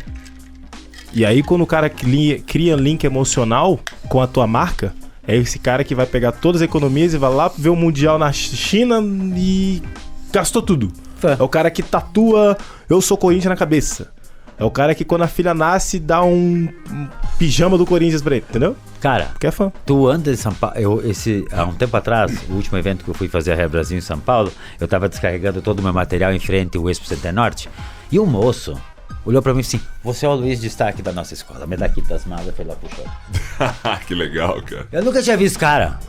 E aí quando o cara cria link emocional com a tua marca, é esse cara que vai pegar todas as economias e vai lá ver o Mundial na China e gastou tudo. É o cara que tatua "Eu sou Corinthians" na cabeça. É o cara que quando a filha nasce dá um pijama do Corinthians pra ele, entendeu? Cara, porque é fã. Tu anda em São Paulo, há um tempo atrás, o último evento que eu fui fazer a Ré Brasil em São Paulo, eu tava descarregando todo o meu material em frente ao Expo Center Norte, e um moço olhou pra mim assim: "Você é o Luiz Destaque da nossa escola, me dá aqui das malas", foi lá puxou. Que legal, cara. Eu nunca tinha visto cara.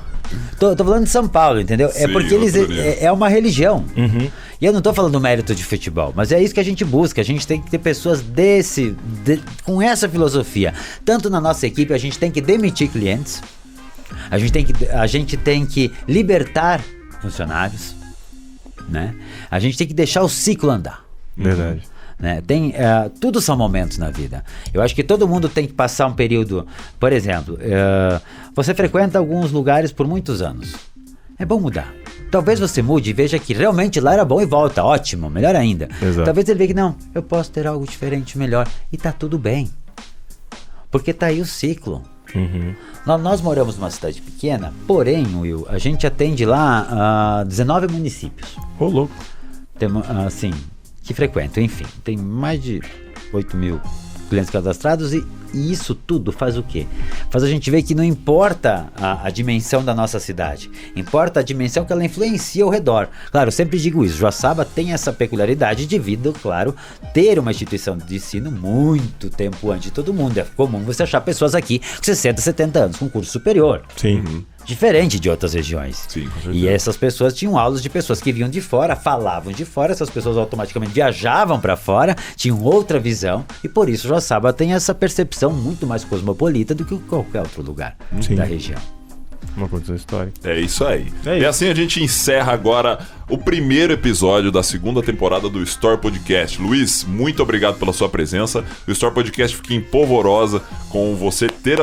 Tô falando de São Paulo, entendeu? Sim, é porque eles é uma religião. Uhum. E eu não tô falando do mérito de futebol, mas é isso que a gente busca. A gente tem que ter pessoas com essa filosofia. Tanto na nossa equipe, a gente tem que demitir clientes, a gente tem que libertar funcionários, né? A gente tem que deixar o ciclo andar. Verdade. Né? Tudo são momentos na vida. Eu acho que todo mundo tem que passar um período. Por exemplo, você frequenta alguns lugares por muitos anos. É bom mudar. Talvez você mude e veja que realmente lá era bom e volta. Ótimo, melhor ainda. Exato. Talvez ele veja que não, eu posso ter algo diferente, melhor. E tá tudo bem. Porque tá aí o ciclo. Uhum. Nós moramos numa cidade pequena, porém, Will, a gente atende lá 19 municípios. Ô, louco. Temos, assim, que frequentam, enfim, tem mais de 8 mil clientes cadastrados e isso tudo faz o quê? Faz a gente ver que não importa a dimensão da nossa cidade, importa a dimensão que ela influencia ao redor. Claro, eu sempre digo isso, Joaçaba tem essa peculiaridade devido, claro, ter uma instituição de ensino muito tempo antes de todo mundo. É comum você achar pessoas aqui com 60, 70 anos, com curso superior. Sim. Diferente de outras regiões. Sim, com certeza. E essas pessoas tinham aulas de pessoas que vinham de fora, falavam de fora, essas pessoas automaticamente viajavam para fora, tinham outra visão e por isso Joaçaba tem essa percepção muito mais cosmopolita do que qualquer outro lugar da região. Uma condição histórica. É isso aí. É E isso. assim a gente encerra agora o primeiro episódio da segunda temporada do Store Podcast. Luiz, muito obrigado pela sua presença. O Store Podcast fica em polvorosa com você ter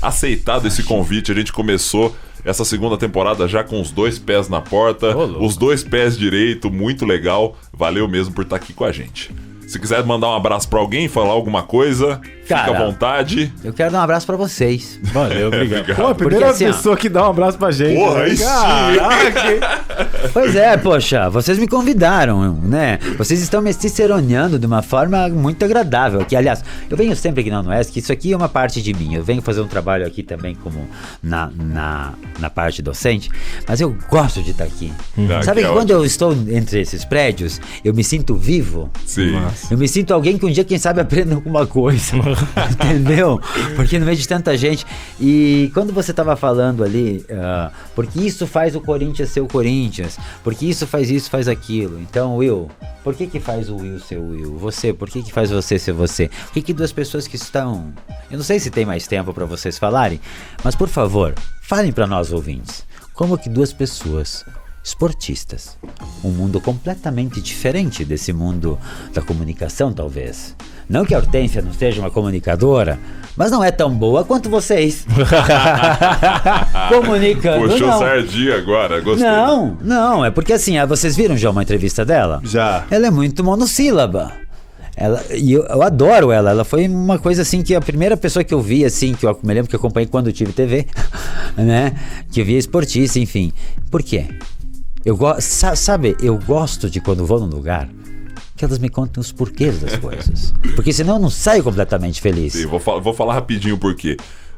aceitado esse convite. A gente começou essa segunda temporada já com os 2 pés na porta, os 2 pés direito, muito legal. Valeu mesmo por estar aqui com a gente. Se quiser mandar um abraço pra alguém, falar alguma coisa, fica à vontade. Eu quero dar um abraço pra vocês. Valeu, obrigado. Obrigado. Pô, a primeira Porque, assim, pessoa que dá um abraço pra gente. Porra, né? aí sim. Caraca. Pois é, poxa, vocês me convidaram, né? Vocês estão me ciceroneando de uma forma muito agradável aqui. Aliás, eu venho sempre aqui na UniESC, que isso aqui é uma parte de mim. Eu venho fazer um trabalho aqui também como na parte docente, mas eu gosto de estar aqui. Sabe que quando eu estou entre esses prédios, eu me sinto vivo. Sim. Eu me sinto alguém que um dia, quem sabe, aprenda alguma coisa. Entendeu? Porque no meio de tanta gente. E quando você estava falando ali, porque isso faz o Corinthians ser o Corinthians, porque isso, faz aquilo. Então, Will, por que faz o Will ser o Will? Você, por que faz você ser você? Por que 2 pessoas que estão... Eu não sei se tem mais tempo para vocês falarem, mas por favor, falem para nós ouvintes. Como que 2 pessoas... esportistas, um mundo completamente diferente desse mundo da comunicação, talvez. Não que a Hortência não seja uma comunicadora, mas não é tão boa quanto vocês. Comunicando, Puxou não. sardinha agora, gostei. Não, é porque assim, vocês viram já uma entrevista dela? Já. Ela é muito monossílaba. E eu adoro ela. Ela foi uma coisa assim que a primeira pessoa que eu vi, assim, que eu me lembro que eu acompanhei quando eu tive TV, né? Que eu via esportista, enfim. Por quê? Eu gosto de quando vou num lugar que elas me contem os porquês das coisas. Porque senão eu não saio completamente feliz. Sim, vou falar rapidinho o porquê.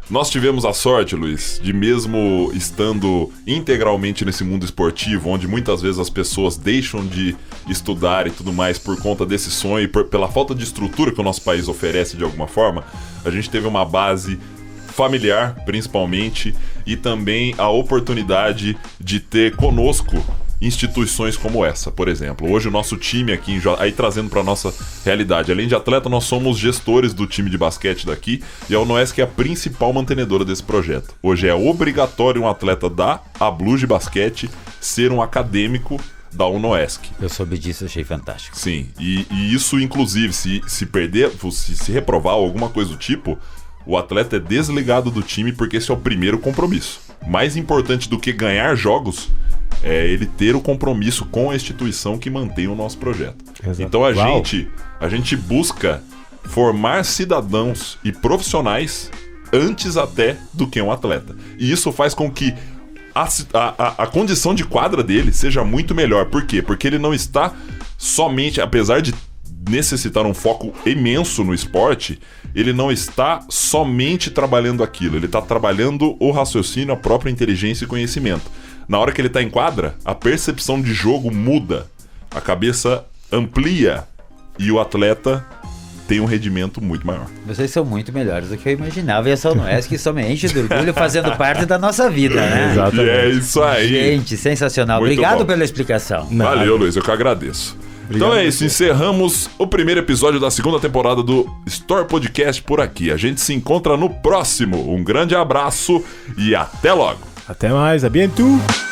Nós tivemos a sorte, Luiz, de mesmo estando integralmente nesse mundo esportivo, onde muitas vezes as pessoas deixam de estudar e tudo mais por conta desse sonho e pela falta de estrutura que o nosso país oferece de alguma forma, a gente teve uma base familiar, principalmente, e também a oportunidade de ter conosco instituições como essa, por exemplo. Hoje o nosso time aqui, aí trazendo para nossa realidade, além de atleta, nós somos gestores do time de basquete daqui, e a UNOESC é a principal mantenedora desse projeto. Hoje é obrigatório um atleta da ABLU de basquete ser um acadêmico da UNOESC. Eu soube disso, achei fantástico. Sim, e isso inclusive, se perder, se reprovar ou alguma coisa do tipo, o atleta é desligado do time porque esse é o primeiro compromisso. Mais importante do que ganhar jogos é ele ter o compromisso com a instituição que mantém o nosso projeto. Exato. Então a gente busca formar cidadãos e profissionais antes até do que um atleta. E isso faz com que a condição de quadra dele seja muito melhor. Por quê? Porque ele não está somente, apesar de necessitar um foco imenso no esporte, ele não está somente trabalhando aquilo, ele está trabalhando o raciocínio, a própria inteligência e conhecimento. Na hora que ele está em quadra, a percepção de jogo muda, a cabeça amplia e o atleta tem um rendimento muito maior. Vocês são muito melhores do que eu imaginava, e essa UNOESC só me enche de orgulho fazendo parte da nossa vida, né? Exatamente. E é isso aí. Gente, sensacional. Muito Obrigado pela explicação. Valeu, Luiz, eu que agradeço. Obrigado. Então é isso, encerramos o primeiro episódio da segunda temporada do Store Podcast por aqui. A gente se encontra no próximo. Um grande abraço e até logo. Até mais, a bientôt!